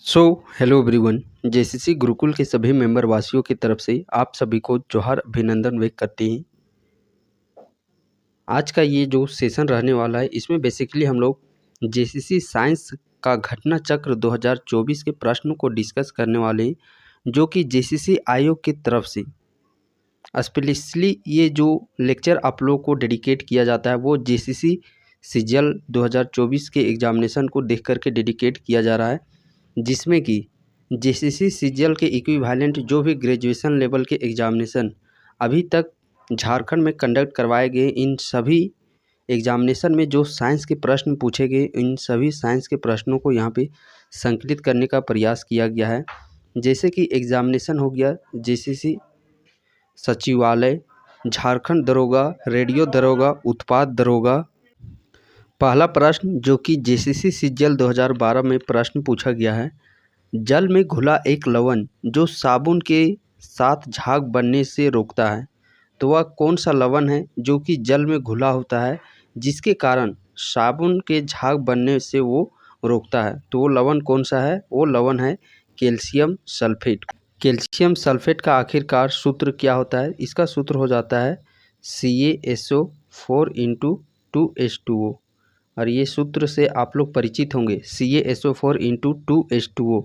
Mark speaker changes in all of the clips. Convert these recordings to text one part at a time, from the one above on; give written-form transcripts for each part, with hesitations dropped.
Speaker 1: So hello everyone. JCC Gurukul के सभी member वासियों की तरफ से आप सभी को जोहार अभिनंदन व्यक्त करते हैं। आज का ये जो सेशन रहने वाला है इसमें बेसिकली हम लोग जेसीसी साइंस का घटना चक्र 2024 के प्रश्नों को डिस्कस करने वाले हैं, जो कि जेसीसी आयोग की तरफ से स्पेशली ये जो लेक्चर आप लोगों को डेडिकेट किया जाता है वो जेसीसी सीजीएल 2024 के एग्जामिनेशन को देख करके डेडिकेट किया जा रहा है, जिसमें कि जेसीसी सीजीएल के इक्विवेलेंट जो भी ग्रेजुएशन लेवल के एग्जामिनेशन अभी तक झारखंड में कंडक्ट करवाए गए, इन सभी एग्जामिनेशन में जो साइंस के प्रश्न पूछे गए, इन सभी साइंस के प्रश्नों को यहाँ पे संकलित करने का प्रयास किया गया है। जैसे कि एग्जामिनेशन हो गया जेसीसी सचिवालय, झारखंड दरोगा, रेडियो दरोगा, उत्पाद दरोगा। पहला प्रश्न जो कि जेसीसी सीजीएल 2012 में प्रश्न पूछा गया है, जल में घुला एक लवण जो साबुन के साथ झाग बनने से रोकता है, तो वह कौन सा लवण है जो कि जल में घुला होता है जिसके कारण साबुन के झाग बनने से वो रोकता है? तो वो लवण कौन सा है? वो लवण है कैल्शियम सल्फेट। कैल्शियम सल्फेट का आखिरकार सूत्र क्या होता है? इसका सूत्र हो जाता है CaSO4 × 2H2O, और ये सूत्र से आप लोग परिचित होंगे। CaSO4 × 2H2O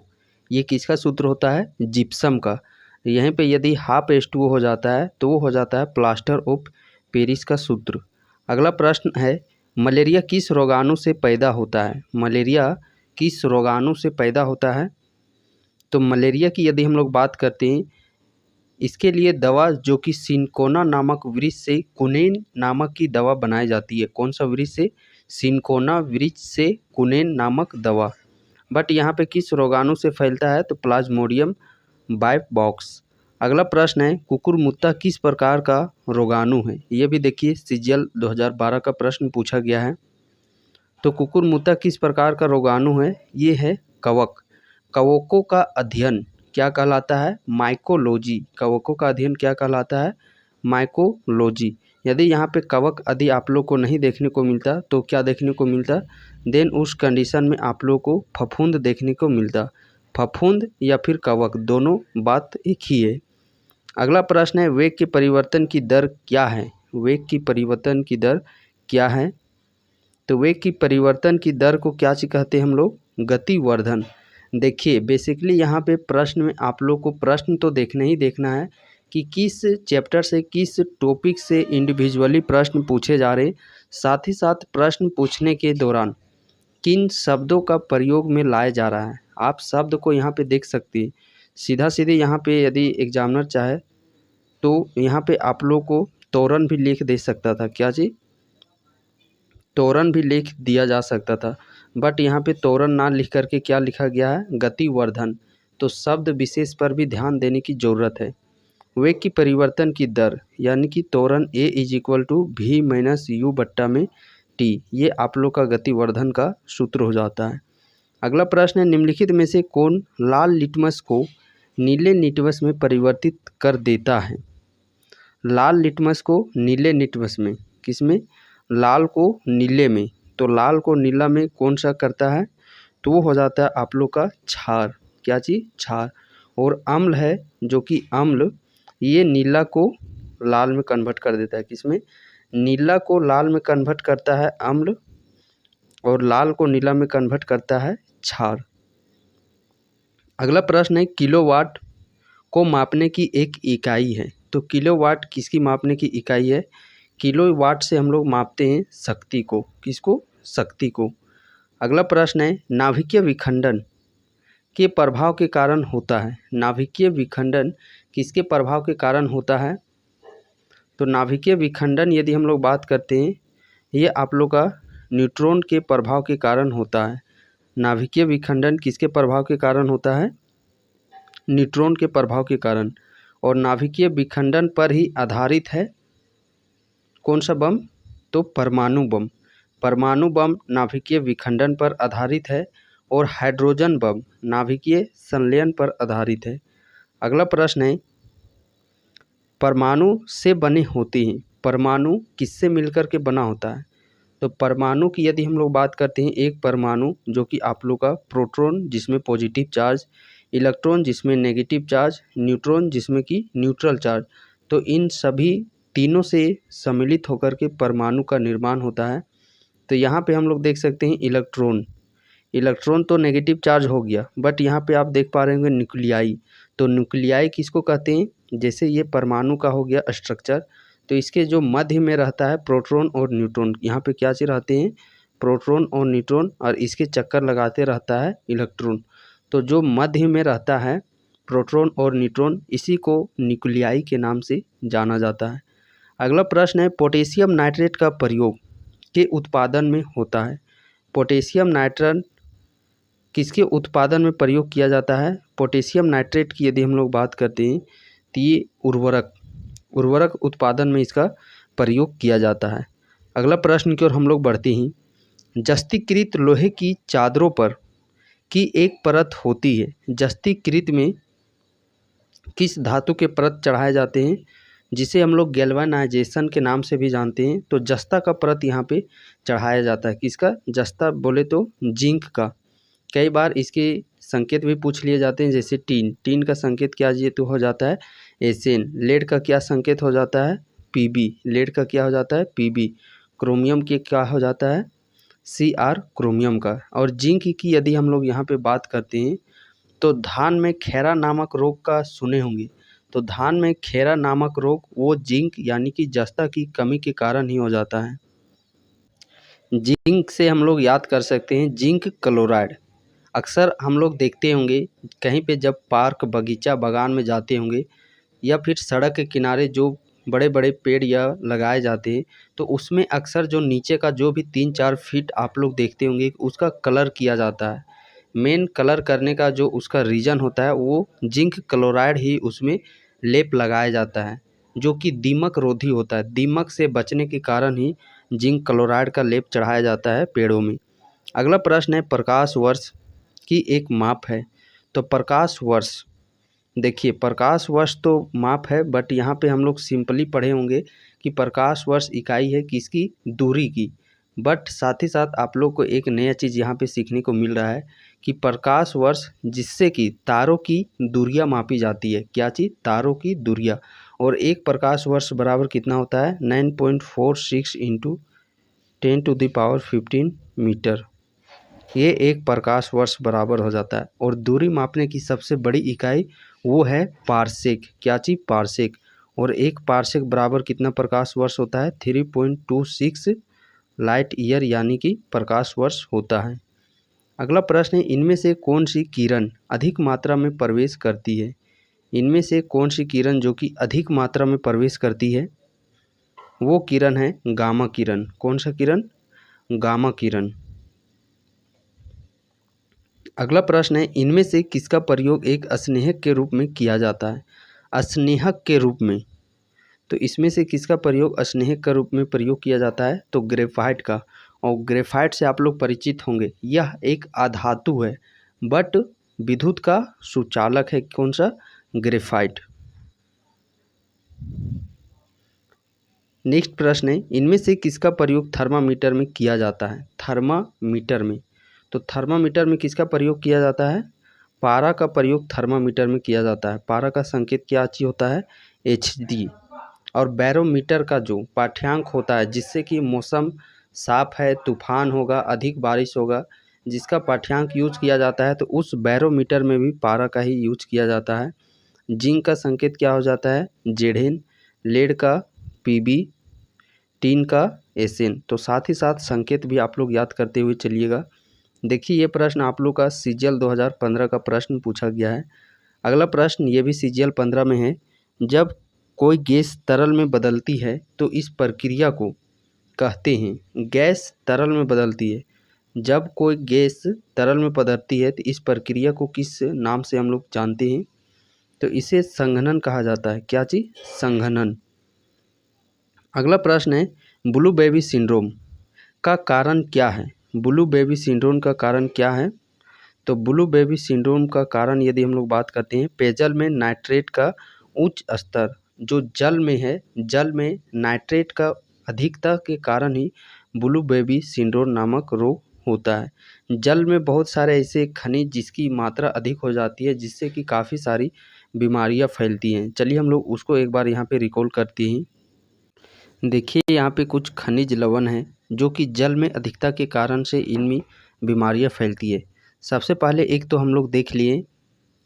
Speaker 1: ये किसका सूत्र होता है? जिप्सम का। यहीं पे यदि हाफ H2O हो जाता है तो वो हो जाता है प्लास्टर ऑफ पेरिस का सूत्र। अगला प्रश्न है, मलेरिया किस रोगाणु से पैदा होता है? मलेरिया किस रोगाणु से पैदा होता है? तो मलेरिया की यदि हम लोग बात करते हैं, इसके लिए दवा जो कि सिनकोना नामक वृक्ष से कुनेन नामक की दवा बनाई जाती है। कौन सा वृक्ष से? सिनकोना वृक्ष से कुनेन नामक दवा। बट यहाँ पे किस रोगाणु से फैलता है? तो प्लाज्मोडियम बाइवॉक्स। अगला प्रश्न है, कुकुरमुत्ता किस प्रकार का रोगाणु है? ये भी देखिए सीजीएल 2012 का प्रश्न पूछा गया है। तो कुकुरमुत्ता किस प्रकार का रोगाणु है? ये है कवक। कवकों का अध्ययन क्या कहलाता है? माइकोलॉजी। कवकों का अध्ययन क्या कहलाता है? माइकोलॉजी। यदि यहाँ पे कवक यदि आप लोग को नहीं देखने को मिलता तो क्या देखने को मिलता? देन उस कंडीशन में आप लोग को फफूंद देखने को मिलता। फफूंद या फिर कवक, दोनों बात एक ही है। अगला प्रश्न है, वेग के परिवर्तन की दर क्या है? वेग की परिवर्तन की दर क्या है? तो वेग की परिवर्तन की दर को क्या कहते हैं हम लोग? गतिवर्धन। देखिए बेसिकली यहाँ पे प्रश्न में आप लोग को प्रश्न तो देखना ही देखना है कि किस चैप्टर से, किस टॉपिक से इंडिविजुअली प्रश्न पूछे जा रहे, साथ ही साथ प्रश्न पूछने के दौरान किन शब्दों का प्रयोग में लाया जा रहा है। आप शब्द को यहाँ पे देख सकते हैं। सीधा सीधे यहाँ पे यदि एग्जामिनर चाहे तो यहाँ पे आप लोग को तोरण भी लिख दे सकता था। क्या जी? तोरण भी लिख दिया जा सकता था, बट यहाँ पे तोरण ना लिख करके क्या लिखा गया है? गतिवर्धन। तो शब्द विशेष पर भी ध्यान देने की ज़रूरत है। वेग की परिवर्तन की दर यानी कि तोरण A = V-U/T, ये आप लोग का गतिवर्धन का सूत्र हो जाता है। अगला प्रश्न है, निम्नलिखित में से कौन लाल लिटमस को नीले लिटमस में परिवर्तित कर देता है? लाल लिटमस को नीले लिटमस में, किस में? लाल को नीले में। तो लाल को नीला में कौन सा करता है? तो वो हो जाता है आप लोग का क्षार। क्या चीज़? क्षार। और अम्ल है जो कि अम्ल, ये नीला को लाल में कन्वर्ट कर देता है। किस में? नीला को लाल में कन्वर्ट करता है अम्ल, और लाल को नीला में कन्वर्ट करता है क्षार। अगला प्रश्न है, किलोवाट को मापने की एक इकाई है। तो किलोवाट किसकी मापने की इकाई है? किलोवाट से हम लोग मापते हैं शक्ति को। किसको? शक्ति को। अगला प्रश्न है, नाभिकीय विखंडन के प्रभाव के कारण होता है। नाभिकीय विखंडन किसके प्रभाव के कारण होता है? तो नाभिकीय विखंडन यदि हम लोग बात करते हैं, ये आप लोग का न्यूट्रॉन के प्रभाव के कारण होता है। नाभिकीय विखंडन किसके प्रभाव के कारण होता है? न्यूट्रॉन के प्रभाव के कारण। और नाभिकीय विखंडन पर ही आधारित है कौन सा बम? तो परमाणु बम। परमाणु बम नाभिकीय विखंडन पर आधारित है, और हाइड्रोजन बम नाभिकीय संलयन पर आधारित है। अगला प्रश्न है, परमाणु से बने होते हैं। परमाणु किससे मिलकर के बना होता है? तो परमाणु की यदि हम लोग बात करते हैं, एक परमाणु जो कि आप लोग का प्रोटॉन जिसमें पॉजिटिव चार्ज, इलेक्ट्रॉन जिसमें नेगेटिव चार्ज, न्यूट्रॉन जिसमें कि न्यूट्रल चार्ज, तो इन सभी तीनों से सम्मिलित होकर के परमाणु का निर्माण होता है। तो यहाँ पे हम लोग देख सकते हैं इलेक्ट्रॉन, इलेक्ट्रॉन तो नेगेटिव चार्ज हो गया, बट यहाँ पे आप देख पा रहे होंगे न्यूक्लियाई। तो न्यूक्लियाई किसको कहते हैं, जैसे ये परमाणु का हो गया स्ट्रक्चर, तो इसके जो मध्य में रहता है प्रोटॉन और न्यूट्रॉन, यहाँ पे क्या चीज़ रहते हैं, प्रोटॉन और न्यूट्रॉन, और इसके चक्कर लगाते रहता है इलेक्ट्रॉन। तो जो मध्य में रहता है प्रोटॉन और न्यूट्रॉन, इसी को न्यूक्लियाई के नाम से जाना जाता है। अगला प्रश्न है, पोटेशियम नाइट्रेट का प्रयोग के उत्पादन में होता है। पोटेशियम नाइट्रेट किसके उत्पादन में प्रयोग किया जाता है। पोटेशियम नाइट्रेट की यदि हम लोग बात करते हैं तो ये उर्वरक उत्पादन में इसका प्रयोग किया जाता है। अगला प्रश्न की ओर हम लोग बढ़ते हैं। जस्तीकृत लोहे की चादरों पर की एक परत होती है, जस्तीकृत में किस धातु के परत चढ़ाए जाते हैं, जिसे हम लोग गैल्वेनाइजेशन के नाम से भी जानते हैं। तो जस्ता का परत यहाँ पे चढ़ाया जाता है, किसका, जस्ता बोले तो जिंक का। कई बार इसके संकेत भी पूछ लिए जाते हैं, जैसे टीन का संकेत क्या ये तो हो जाता है एसेन, लेड का क्या संकेत हो जाता है पीबी, लेड का क्या हो जाता है पीबी, क्रोमियम के क्या हो जाता है सीआर क्रोमियम का। और जिंक की यदि हम लोग यहाँ पे बात करते हैं तो धान में खैरा नामक रोग का सुने होंगे। तो धान में खैरा नामक रोग वो जिंक यानी कि जस्ता की कमी के कारण ही हो जाता है। जिंक से हम लोग याद कर सकते हैं जिंक क्लोराइड। अक्सर हम लोग देखते होंगे कहीं पे जब पार्क बगीचा बागान में जाते होंगे या फिर सड़क के किनारे जो बड़े बड़े पेड़ या लगाए जाते हैं, तो उसमें अक्सर जो नीचे का जो भी 3-4 फीट आप लोग देखते होंगे उसका कलर किया जाता है। मेन कलर करने का जो उसका रीज़न होता है वो जिंक क्लोराइड ही उसमें लेप लगाया जाता है, जो कि दीमक रोधी होता है। दीमक से बचने के कारण ही जिंक क्लोराइड का लेप चढ़ाया जाता है पेड़ों में। अगला प्रश्न है, प्रकाश वर्ष की एक माप है। तो प्रकाश वर्ष, देखिए प्रकाश वर्ष तो माप है, बट यहाँ पे हम लोग सिंपली पढ़े होंगे कि प्रकाश वर्ष इकाई है किसकी, दूरी की। बट साथ ही साथ आप लोग को एक नया चीज़ यहाँ पे सीखने को मिल रहा है कि प्रकाश वर्ष जिससे कि तारों की दूरियाँ मापी जाती है। क्या चीज़, तारों की दूरियाँ। और एक प्रकाश वर्ष बराबर कितना होता है 9.46 × 10⁻15 मीटर। ये एक प्रकाश वर्ष बराबर हो जाता है। और दूरी मापने की सबसे बड़ी इकाई वो है पारसेक। क्या चीज़, पारसेक। और एक पारसेक बराबर कितना प्रकाश वर्ष होता है 3.26 लाइट ईयर यानी कि प्रकाश वर्ष होता है। अगला प्रश्न है, इनमें से कौन सी किरण अधिक मात्रा में प्रवेश करती है। इनमें से कौन सी किरण जो कि अधिक मात्रा में प्रवेश करती है, वो किरण है गामा किरण। कौन सा किरण, गामा किरण। अगला प्रश्न है, इनमें से किसका प्रयोग एक स्नेहक के रूप में किया जाता है। स्नेहक के रूप में, तो इसमें से किसका प्रयोग स्नेहक के रूप में प्रयोग किया जाता है, तो ग्रेफाइट का। और ग्रेफाइट से आप लोग परिचित होंगे, यह एक अधातु है बट विद्युत का सुचालक है। कौन सा, ग्रेफाइट। नेक्स्ट प्रश्न है, इनमें से किसका प्रयोग थर्मामीटर में किया जाता है। थर्मामीटर में, तो थर्मामीटर में किसका प्रयोग किया जाता है, पारा का प्रयोग थर्मामीटर में किया जाता है। पारा का संकेत क्या अच्छी होता है HD। और बैरोमीटर का जो पाठ्यांक होता है जिससे कि मौसम साफ है, तूफान होगा, अधिक बारिश होगा, जिसका पाठ्यांक यूज किया जाता है, तो उस बैरोमीटर में भी पारा का ही यूज किया जाता है। जिंक का संकेत क्या हो जाता है जेडेन, लेड का PB, टीन का एसेन। तो साथ ही साथ संकेत भी आप लोग याद करते हुए चलिएगा। देखिए ये प्रश्न आप लोग का CGL 2015 का प्रश्न पूछा गया है। अगला प्रश्न ये भी CGL 15 में है। जब कोई गैस तरल में बदलती है तो इस प्रक्रिया को कहते हैं, गैस तरल में बदलती है, जब कोई गैस तरल में बदलती है तो इस प्रक्रिया को किस नाम से हम लोग जानते हैं, तो इसे संघनन कहा जाता है। क्या चीज़, संघनन। अगला प्रश्न है, ब्लू बेबी सिंड्रोम का कारण क्या है। ब्लू बेबी सिंड्रोम का कारण क्या है, तो ब्लू बेबी सिंड्रोम का कारण यदि हम लोग बात करते हैं, पेयजल में नाइट्रेट का उच्च स्तर जो जल में है, जल में नाइट्रेट का अधिकता के कारण ही ब्लू बेबी सिंड्रोम नामक रोग होता है। जल में बहुत सारे ऐसे खनिज जिसकी मात्रा अधिक हो जाती है, जिससे कि काफ़ी सारी बीमारियां फैलती हैं। चलिए हम लोग उसको एक बार यहाँ पे रिकॉल करते हैं। देखिए यहाँ पे कुछ खनिज लवण हैं जो कि जल में अधिकता के कारण से इनमें बीमारियां फैलती है। सबसे पहले एक तो हम लोग देख लिए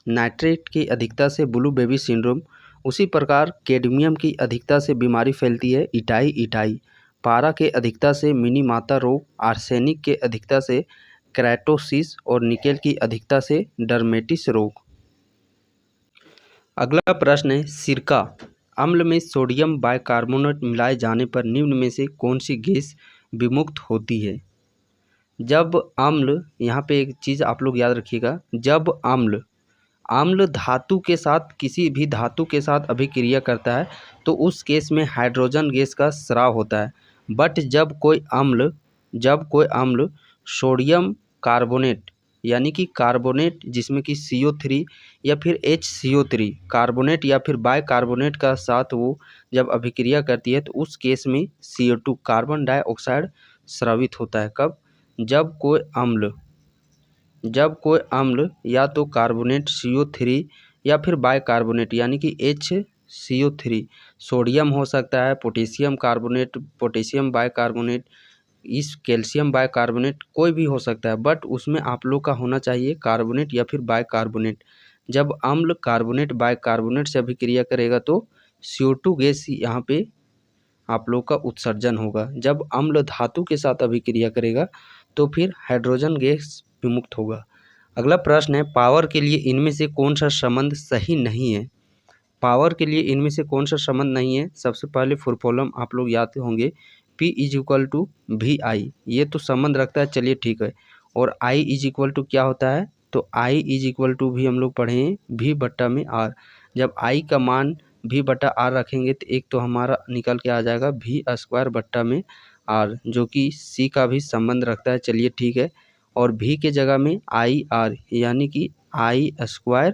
Speaker 1: नाइट्रेट की अधिकता से ब्लू बेबी सिंड्रोम, उसी प्रकार कैडमियम की अधिकता से बीमारी फैलती है इटाई, पारा के अधिकता से मिनी माता रोग, आर्सेनिक के अधिकता से क्राइटोसिस और निकेल की अधिकता से डर्मेटिस रोग। अगला प्रश्न है सिरका अम्ल में सोडियम बाइकार्बोनेट मिलाए जाने पर निम्न में से कौन सी गैस विमुक्त होती है। जब अम्ल, यहाँ पे एक चीज़ आप लोग याद रखिएगा, जब अम्ल धातु के साथ किसी भी धातु के साथ अभिक्रिया करता है तो उस केस में हाइड्रोजन गैस का स्राव होता है। बट जब कोई अम्ल सोडियम कार्बोनेट यानी कि कार्बोनेट जिसमें कि CO3 या फिर HCO3 कार्बोनेट या फिर बाइकार्बोनेट का साथ वो जब अभिक्रिया करती है तो उस केस में CO2 कार्बन डाइऑक्साइड स्रावित होता है। कब? जब कोई अम्ल या तो कार्बोनेट CO3 या फिर बाइकार्बोनेट यानी कि HCO3, सोडियम हो सकता है, पोटेशियम कार्बोनेट, पोटेशियम बाइकार्बोनेट, इस कैल्शियम बाइकार्बोनेट कोई भी हो सकता है, बट उसमें आप लोग का होना चाहिए कार्बोनेट या फिर बाइकार्बोनेट। जब अम्ल कार्बोनेट बाइकार्बोनेट से अभिक्रिया करेगा तो CO2 गैस यहाँ पे आप लोग का उत्सर्जन होगा। जब अम्ल धातु के साथ अभिक्रिया करेगा तो फिर हाइड्रोजन गैस विमुक्त होगा। अगला प्रश्न है पावर के लिए इनमें से कौन सा संबंध सही नहीं है। पावर के लिए इनमें से कौन सा संबंध नहीं है। सबसे पहले फॉर्मूला आप लोग याद होंगे P = VI, ये तो संबंध रखता है, चलिए ठीक है। और I = क्या होता है, तो I = भी हम लोग पढ़े हैं V/R। जब I का मान V/R रखेंगे तो एक तो हमारा निकल के आ जाएगा V² जो कि C का भी संबंध रखता है, चलिए ठीक है। और V के जगह में IR यानी कि I²R,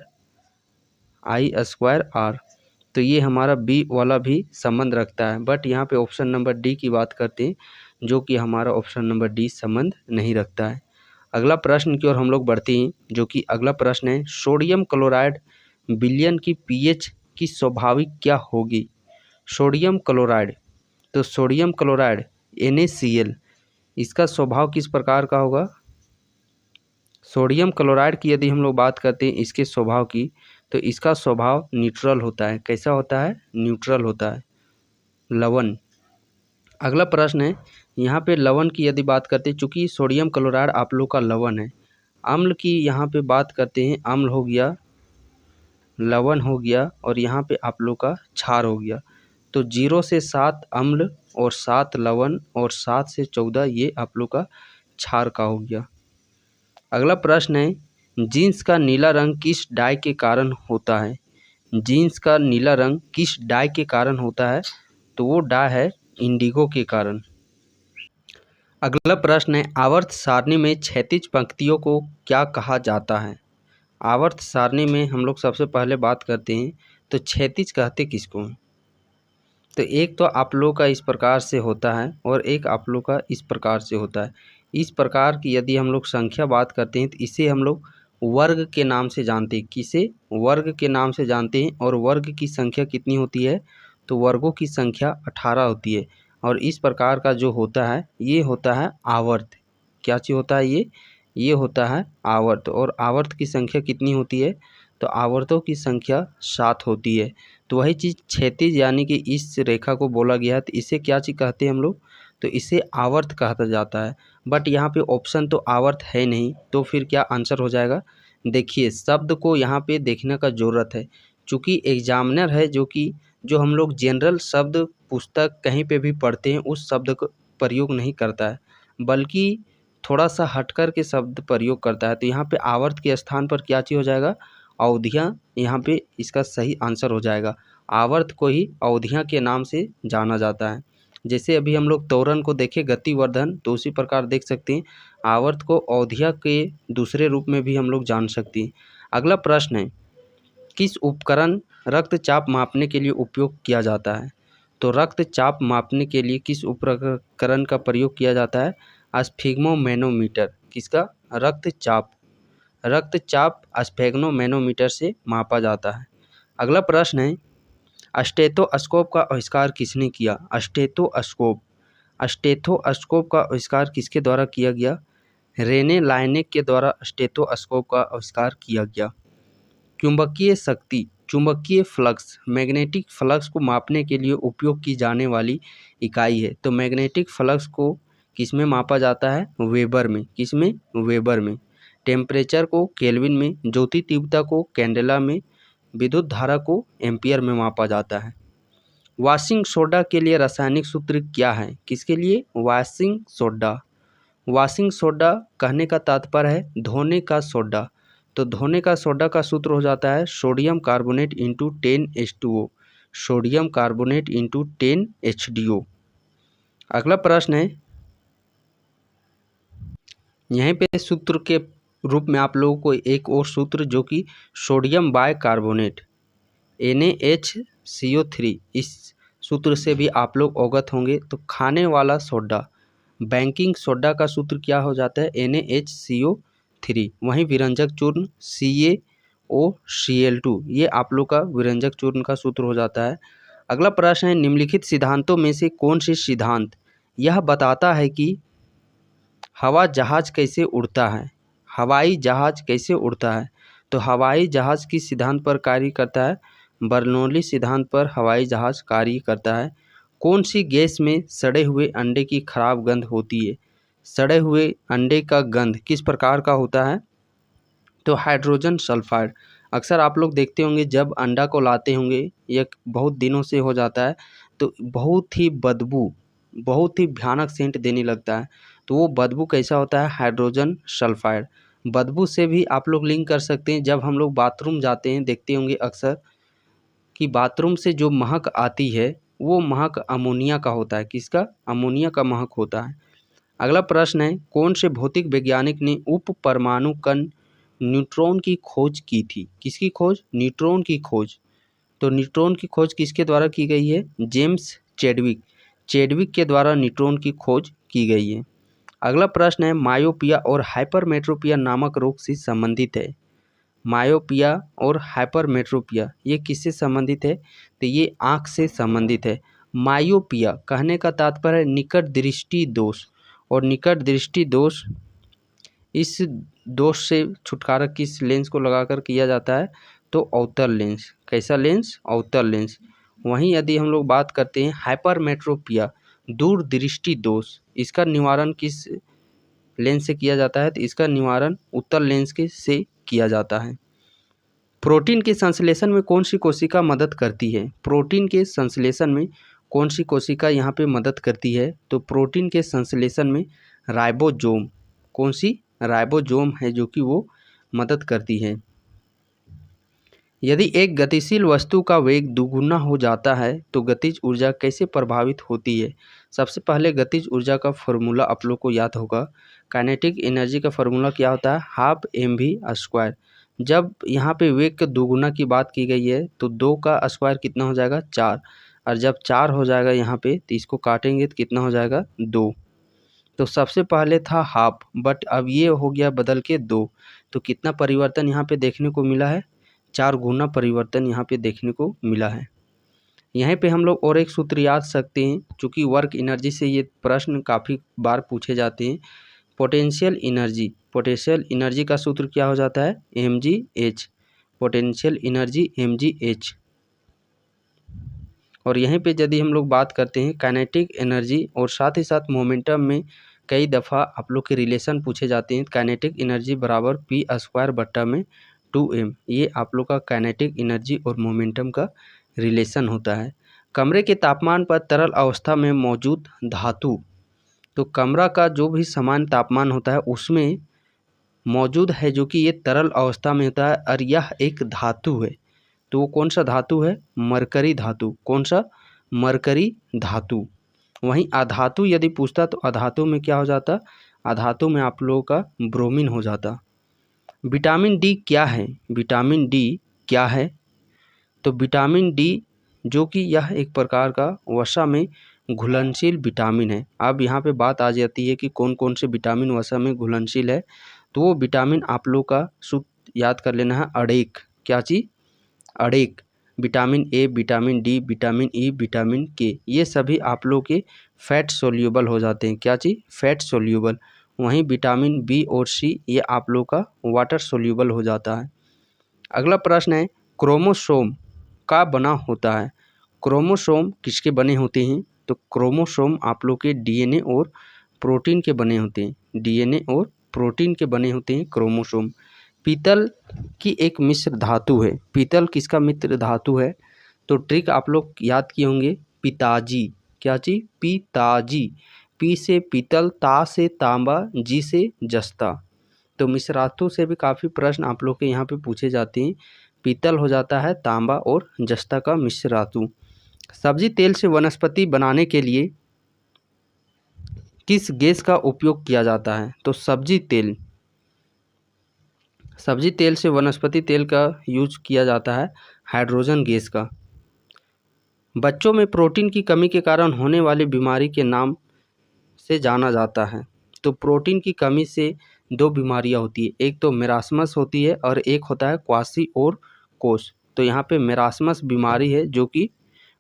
Speaker 1: तो ये हमारा B वाला भी संबंध रखता है। बट यहाँ पे ऑप्शन नंबर D की बात करते हैं जो कि हमारा ऑप्शन नंबर D संबंध नहीं रखता है। अगला प्रश्न की ओर हम लोग बढ़ते हैं जो कि अगला प्रश्न है सोडियम क्लोराइड विलयन की pH की स्वाभाविक क्या होगी। सोडियम क्लोराइड, तो सोडियम क्लोराइड NaCl, इसका स्वभाव किस प्रकार का होगा। सोडियम क्लोराइड की यदि हम लोग बात करते हैं इसके स्वभाव की, तो इसका स्वभाव न्यूट्रल होता है। कैसा होता है, न्यूट्रल होता है, लवण। अगला प्रश्न है यहाँ पे लवण की यदि बात करते हैं, चूँकि सोडियम क्लोराइड आप लोग का लवण है। अम्ल की यहाँ पे बात करते हैं, अम्ल हो गया, लवण हो गया और यहाँ पे आप लोग का क्षार हो गया। तो 0 से 7 अम्ल और 7 लवण और 7 से 14 ये आप लोग का क्षार का हो गया। अगला प्रश्न है जीन्स का नीला रंग किस डाई के कारण होता है। जीन्स का नीला रंग किस डाई के कारण होता है, तो वो डाई है इंडिगो के कारण। अगला प्रश्न है आवर्त सारणी में क्षैतिज पंक्तियों को क्या कहा जाता है। आवर्त सारणी में हम लोग सबसे पहले बात करते हैं तो क्षैतिज कहते किसको हैं। तो एक तो आप लोग का इस प्रकार से होता है और एक आप लोग का इस प्रकार से होता है। इस प्रकार की यदि हम लोग संख्या बात करते हैं तो इसे हम लोग वर्ग के नाम से जानते हैं। किसे, वर्ग के नाम से जानते हैं। और वर्ग की संख्या कितनी होती है, तो वर्गों की संख्या 18 होती है। और इस प्रकार का जो होता है ये होता है आवर्त। क्या चीज़ होता है ये होता है आवर्त। और आवर्त की संख्या कितनी होती है, तो आवर्तों की संख्या 7 होती है। तो वही चीज़ क्षैतिज यानी कि इस रेखा को बोला गया है, तो इसे क्या चीज़ कहते हैं हम लोग, तो इसे आवर्त कहा जाता है। बट यहाँ पे ऑप्शन तो आवर्त है नहीं, तो फिर क्या आंसर हो जाएगा। देखिए शब्द को यहाँ पे देखने का ज़रूरत है, चूँकि एग्जामिनर है जो हम लोग जनरल शब्द पुस्तक कहीं पे भी पढ़ते हैं उस शब्द का प्रयोग नहीं करता है, बल्कि थोड़ा सा हटकर के शब्द प्रयोग करता है। तो यहाँ पे आवर्त के स्थान पर क्या चीज़ हो जाएगा, अवधियाँ, यहाँ पे इसका सही आंसर हो जाएगा। आवर्त को ही अवधियाँ के नाम से जाना जाता है। जैसे अभी हम लोग त्वरण को देखें गतिवर्धन, तो उसी प्रकार देख सकते हैं आवर्त को अवधिया के दूसरे रूप में भी हम लोग जान सकते हैं। अगला प्रश्न है किस उपकरण रक्तचाप मापने के लिए उपयोग किया जाता है। तो रक्तचाप मापने के लिए किस उपकरण का प्रयोग किया जाता है? स्फिग्मोमैनोमीटर। किसका? रक्तचाप स्फिग्मोमैनोमीटर से मापा जाता है। अगला प्रश्न है, स्टेथोस्कोप का आविष्कार किसने किया? स्टेथोस्कोप का आविष्कार किसके द्वारा किया गया? रेने लायनेक के द्वारा स्टेथोस्कोप का आविष्कार किया गया। चुंबकीय शक्ति, चुंबकीय फ्लक्स, मैग्नेटिक फ्लक्स को मापने के लिए उपयोग की जाने वाली इकाई है। तो मैग्नेटिक फ्लक्स को किस में मापा जाता है? वेबर में। किस में? वेबर में। टेम्परेचर को केल्विन में, ज्योति तीव्रता को कैंडेला में, विद्युत धारा को एम्पियर में मापा जाता है। वॉशिंग सोडा के लिए रासायनिक सूत्र क्या है? किसके लिए? Washing soda. वॉशिंग सोडा कहने का तात्पर्य है धोने का सोडा। तो धोने का सोडा का सूत्र हो जाता है sodium carbonate into 10H2O। Sodium carbonate into 10HDO। अगला प्रश्न है, यहीं पे सूत्र के रूप में आप लोगों को एक और सूत्र जो कि सोडियम बाइकार्बोनेट NaHCO3, इस सूत्र से भी आप लोग अवगत होंगे। तो खाने वाला सोडा, बेकिंग सोडा का सूत्र क्या हो जाता है? NaHCO3। वहीं विरंजक चूर्ण CaOCl2, ये आप लोग का विरंजक चूर्ण का सूत्र हो जाता है। अगला प्रश्न है, निम्नलिखित सिद्धांतों में से कौन से सिद्धांत यह बताता है कि हवा जहाज कैसे उड़ता है? हवाई जहाज कैसे उड़ता है? तो हवाई जहाज किस सिद्धांत पर कार्य करता है? बर्नौली सिद्धांत पर हवाई जहाज कार्य करता है। कौन सी गैस में सड़े हुए अंडे की खराब गंध होती है? सड़े हुए अंडे का गंध किस प्रकार का होता है? तो हाइड्रोजन सल्फाइड। अक्सर आप लोग देखते होंगे जब अंडा को लाते होंगे, ये बहुत दिनों से हो जाता है, तो बहुत ही भयानक सेंट देने लगता है। तो वो बदबू कैसा होता है? Hydrogen sulphide. बदबू से भी आप लोग लिंक कर सकते हैं, जब हम लोग बाथरूम जाते हैं देखते होंगे अक्सर कि बाथरूम से जो महक आती है वो महक अमोनिया का होता है। किसका? अमोनिया का महक होता है। अगला प्रश्न है, कौन से भौतिक वैज्ञानिक ने उप परमाणु कण न्यूट्रॉन की खोज की थी? किसकी खोज? न्यूट्रॉन की खोज। तो न्यूट्रॉन की खोज किसके द्वारा की गई है? जेम्स चैडविक के द्वारा न्यूट्रॉन की खोज की गई है। अगला प्रश्न है, मायोपिया और हाइपरमेट्रोपिया नामक रोग से संबंधित है। मायोपिया और हाइपरमेट्रोपिया ये किससे संबंधित है? तो ये आँख से संबंधित है। मायोपिया कहने का तात्पर्य है निकट दृष्टि दोष, और निकट दृष्टि दोष, इस दोष से छुटकारा किस लेंस को लगाकर किया जाता है? तो अवतल लेंस। कैसा लेंस? अवतल लेंस। वहीं यदि हम लोग बात करते हैं हाइपरमेट्रोपिया, दूर दृष्टि दोष, इसका निवारण किस लेंस से किया जाता है? तो इसका निवारण उत्तल लेंस के से किया जाता है। प्रोटीन के संश्लेषण में कौन सी कोशिका मदद करती है? प्रोटीन के संश्लेषण में कौन सी कोशिका यहाँ पे मदद करती है? तो प्रोटीन के संश्लेषण में राइबोसोम। कौन सी? राइबोसोम है जो कि वो मदद करती है। यदि एक गतिशील वस्तु का वेग दुगुना हो जाता है तो गतिज ऊर्जा कैसे प्रभावित होती है? सबसे पहले गतिज ऊर्जा का फॉर्मूला आप लोग को याद होगा। काइनेटिक एनर्जी का फॉर्मूला क्या होता है? Half mv²। जब यहाँ पे वेग के दुगुना की बात की गई है तो 2 का स्क्वायर कितना हो जाएगा? 4। और जब 4 हो जाएगा यहाँ पे तो इसको काटेंगे तो कितना हो जाएगा? 2। तो सबसे पहले था हाफ, बट अब ये हो गया बदल के 2। तो कितना परिवर्तन यहाँ पे देखने को मिला है? 4 गुना परिवर्तन यहाँ पे देखने को मिला है। यहाँ पे हम लोग और एक सूत्र याद सकते हैं, चूँकि वर्क एनर्जी से ये प्रश्न काफ़ी बार पूछे जाते हैं। पोटेंशियल एनर्जी का सूत्र क्या हो जाता है? mgh। Potential energy mgh। और यहीं पे यदि हम लोग बात करते हैं काइनेटिक एनर्जी और साथ ही साथ मोमेंटम में कई दफ़ा आप लोग के रिलेशन पूछे जाते हैं। काइनेटिक एनर्जी बराबर p² बट्टा में 2m, ये आप लोग का काइनेटिक एनर्जी और मोमेंटम का रिलेशन होता है। कमरे के तापमान पर तरल अवस्था में मौजूद धातु, तो कमरा का जो भी सामान्य तापमान होता है उसमें मौजूद है जो कि ये तरल अवस्था में होता है, और यह एक धातु है। तो वो कौन सा धातु है? मरकरी धातु। कौन सा? मरकरी धातु। वहीं अधातु यदि पूछता तो अधातु में क्या हो जाता? अधातु में आप लोगों का ब्रोमीन हो जाता। विटामिन डी क्या है? विटामिन डी क्या है? तो विटामिन डी जो कि यह एक प्रकार का वसा में घुलनशील विटामिन है। अब यहाँ पे बात आ जाती है कि कौन कौन से विटामिन वसा में घुलनशील है। तो वो विटामिन आप लोग का सूत्र याद कर लेना है, अड़ेक। क्या चीज़? ADEK. Vitamin A, vitamin D, vitamin E, vitamin K, ये सभी आप लोग के फैट सोल्यूबल हो जाते हैं। क्या चीज़? Fat soluble. वहीं विटामिन बी और सी ये आप लोग का वाटर सोल्यूबल हो जाता है। अगला प्रश्न है, क्रोमोसोम का बना होता है। क्रोमोसोम किसके बने होते हैं? तो क्रोमोसोम आप लोग के डीएनए और प्रोटीन के बने होते हैं। डीएनए और प्रोटीन के बने होते हैं क्रोमोसोम। पीतल की एक मिश्र धातु है। पीतल किसका मित्र धातु है? तो ट्रिक आप लोग याद किए होंगे, पिताजी। क्या चीज? पिताजी। पी से पीतल, ता से तांबा, जी से जस्ता। तो मिश्र धातु से भी काफ़ी प्रश्न आप लोग के यहाँ पे पूछे जाते हैं। पीतल हो जाता है तांबा और जस्ता का मिश्र धातु। सब्जी तेल से वनस्पति बनाने के लिए किस गैस का उपयोग किया जाता है? तो सब्जी तेल से वनस्पति तेल का यूज किया जाता है हाइड्रोजन गैस का। बच्चों में प्रोटीन की कमी के कारण होने वाली बीमारी के नाम से जाना जाता है। तो प्रोटीन की कमी से दो बीमारियां होती है, एक तो मेरास्मस होती है और एक होता है क्वासी और कोश। तो यहाँ पे मेरास्मस बीमारी है जो कि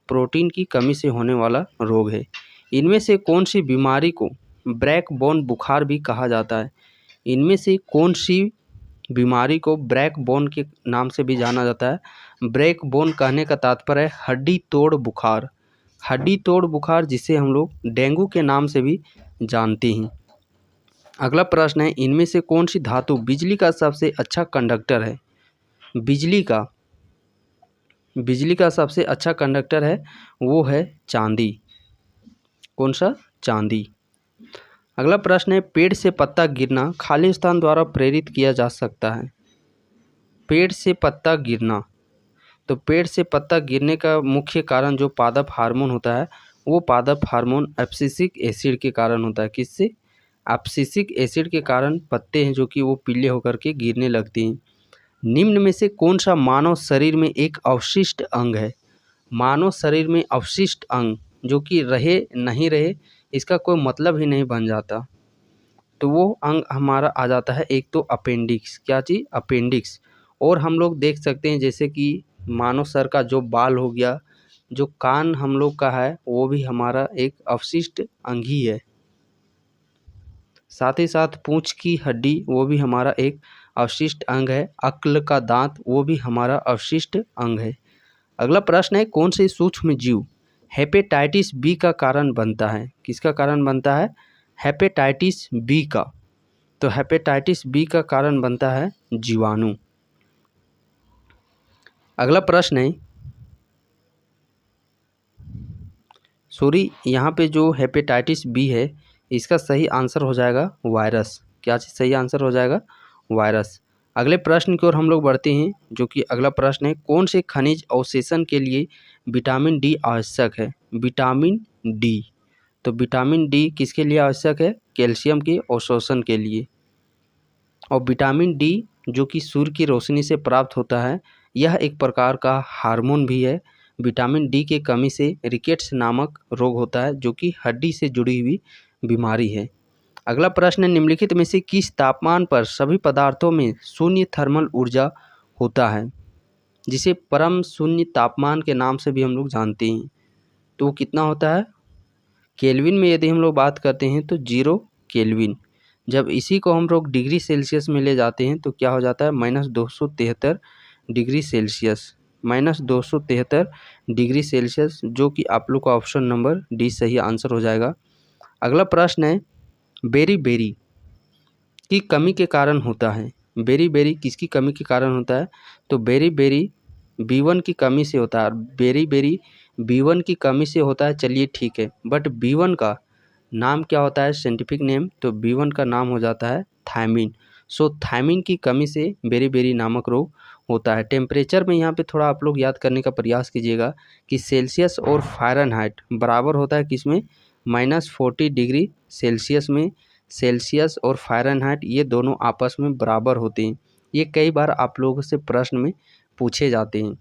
Speaker 1: प्रोटीन की कमी से होने वाला रोग है। इनमें से कौन सी बीमारी को ब्लैक बोन बुखार भी कहा जाता है? इनमें से कौन सी बीमारी को ब्लैक बोन के नाम से भी जाना जाता है? ब्लैक बोन कहने का तात्पर्य है हड्डी तोड़ बुखार। हड्डी तोड़ बुखार जिसे हम लोग डेंगू के नाम से भी जानते हैं। अगला प्रश्न है, इनमें से कौन सी धातु बिजली का सबसे अच्छा कंडक्टर है? बिजली का सबसे अच्छा कंडक्टर है वो है चांदी। कौन सा? चांदी। अगला प्रश्न है, पेड़ से पत्ता गिरना खाली स्थान द्वारा प्रेरित किया जा सकता है। पेड़ से पत्ता गिरना, तो पेड़ से पत्ता गिरने का मुख्य कारण जो पादप हार्मोन होता है वो पादप हार्मोन एब्सिसिक एसिड के कारण होता है। किससे? एब्सिसिक एसिड के कारण पत्ते हैं जो कि वो पीले होकर के गिरने लगते हैं। निम्न में से कौन सा मानव शरीर में एक अवशिष्ट अंग है? मानव शरीर में अवशिष्ट अंग जो कि रहे नहीं रहे इसका कोई मतलब ही नहीं बन जाता, तो वो अंग हमारा आ जाता है एक तो अपेंडिक्स। क्या चीज़? अपेंडिक्स। और हम लोग देख सकते हैं जैसे कि मानव सर का जो बाल हो गया, जो कान हम लोग का है वो भी हमारा एक अवशिष्ट अंग ही है। साथ ही साथ पूंछ की हड्डी वो भी हमारा एक अवशिष्ट अंग है। अक्ल का दांत वो भी हमारा अवशिष्ट अंग है। अगला प्रश्न है, कौन से सूक्ष्म जीव हेपेटाइटिस बी का कारण बनता है? किसका कारण बनता है? हेपेटाइटिस बी का। तो हेपेटाइटिस बी का कारण बनता है जीवाणु। अगला प्रश्न है, यहाँ पे जो हेपेटाइटिस बी है इसका सही आंसर हो जाएगा वायरस। क्या चीज़ सही आंसर हो जाएगा? वायरस। अगले प्रश्न की ओर हम लोग बढ़ते हैं जो कि अगला प्रश्न है, कौन से खनिज अवशोषण के लिए विटामिन डी आवश्यक है? Vitamin D. तो विटामिन डी किसके लिए आवश्यक है? कैल्शियम के अवशोषण के लिए। और विटामिन डी जो कि सूर्य की रोशनी से प्राप्त होता है, यह एक प्रकार का हार्मोन भी है। विटामिन डी की कमी से रिकेट्स नामक रोग होता है जो कि हड्डी से जुड़ी हुई बीमारी है। अगला प्रश्न है, निम्नलिखित में से किस तापमान पर सभी पदार्थों में शून्य थर्मल ऊर्जा होता है? जिसे परम शून्य तापमान के नाम से भी हम लोग जानते हैं। तो वो कितना होता है? केल्विन में यदि हम लोग बात करते हैं तो 0 केल्विन। जब इसी को हम लोग डिग्री सेल्सियस में ले जाते हैं तो क्या हो जाता है? -273 डिग्री सेल्सियस। -273 डिग्री सेल्सियस, जो कि आप लोग का ऑप्शन नंबर डी सही आंसर हो जाएगा। अगला प्रश्न है, बेरी की कमी के कारण होता है। बेरी किसकी कमी के कारण होता है? तो बेरी B1 की कमी से होता है। बेरी B1 की कमी से होता है, चलिए ठीक है, बट B1 का नाम क्या होता है साइंटिफिक नेम? तो B1 का नाम हो जाता है थायमिन। सो थायमिन की कमी से बेरी नामक रोग होता है। टेम्परेचर में यहाँ पे थोड़ा आप लोग याद करने का प्रयास कीजिएगा कि सेल्सियस और फ़ारेनहाइट बराबर होता है किसमें? -40 डिग्री सेल्सियस में। सेल्सियस और फ़ारेनहाइट ये दोनों आपस में बराबर होते हैं। ये कई बार आप लोगों से प्रश्न में पूछे जाते हैं।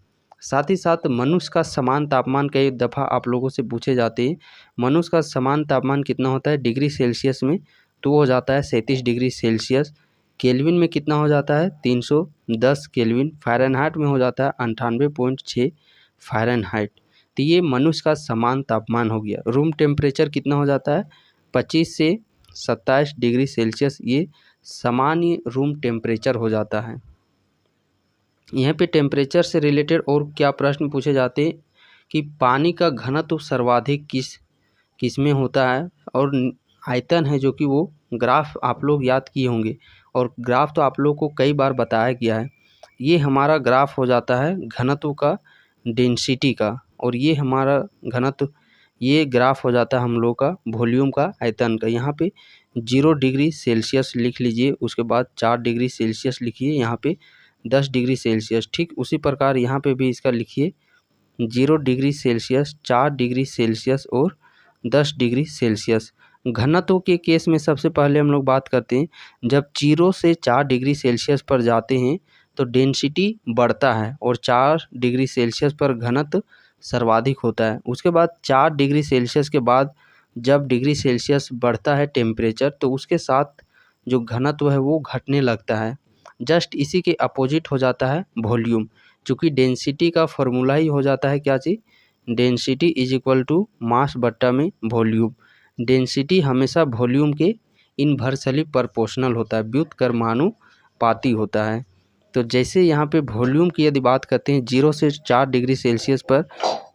Speaker 1: साथ ही साथ मनुष्य का समान तापमान कई दफ़ा आप लोगों से पूछे जाते हैं। मनुष्य का समान तापमान कितना होता है डिग्री सेल्सियस में, तो वो हो जाता है 37 डिग्री सेल्सियस। केल्विन में कितना हो जाता है 310 केल्विन। फ़ारेनहाइट में हो जाता है 98.6 फ़ारेनहाइट। तो ये मनुष्य का समान तापमान हो गया। रूम टेम्परेचर कितना हो जाता है 25 से 27 डिग्री सेल्सियस, ये सामान्य रूम टेम्परेचर हो जाता है। यहाँ पे टेम्परेचर से रिलेटेड और क्या प्रश्न पूछे जाते हैं कि पानी का घनत्व सर्वाधिक किस में होता है, और आयतन है जो कि वो ग्राफ आप लोग याद किए होंगे, और ग्राफ तो आप लोग को कई बार बताया गया है। ये हमारा ग्राफ हो जाता है घनत्व का, डेंसिटी का, और ये हमारा घनत्व, ये ग्राफ हो जाता है हम लोग का वॉल्यूम का, आयतन का। यहाँ पे 0 डिग्री सेल्सियस लिख लीजिए, उसके बाद 4 डिग्री सेल्सियस लिखिए, यहाँ पे 10 डिग्री सेल्सियस। ठीक उसी प्रकार यहाँ पे भी इसका लिखिए 0 डिग्री सेल्सियस, 4 डिग्री सेल्सियस और 10 डिग्री सेल्सियस। घनत्व के केस में सबसे पहले हम लोग बात करते हैं, जब 0 से 4 डिग्री सेल्सियस पर जाते हैं तो डेंसिटी बढ़ता है और 4 डिग्री सेल्सियस पर घनत्व सर्वाधिक होता है। उसके बाद 4 डिग्री सेल्सियस के बाद जब डिग्री सेल्सियस बढ़ता है टेम्परेचर, तो उसके साथ जो घनत्व है वो घटने लगता है। जस्ट इसी के अपोजिट हो जाता है वॉल्यूम, चूँकि डेंसिटी का फॉर्मूला ही हो जाता है क्या चीज़, density is equal to mass बट्टा में वॉल्यूम। डेंसिटी हमेशा वॉल्यूम के इनवर्सली प्रोपोर्शनल होता है, व्युत्क्रमानुपाती होता है। तो जैसे यहाँ पे वॉल्यूम की यदि बात करते हैं, 0 से 4 डिग्री सेल्सियस पर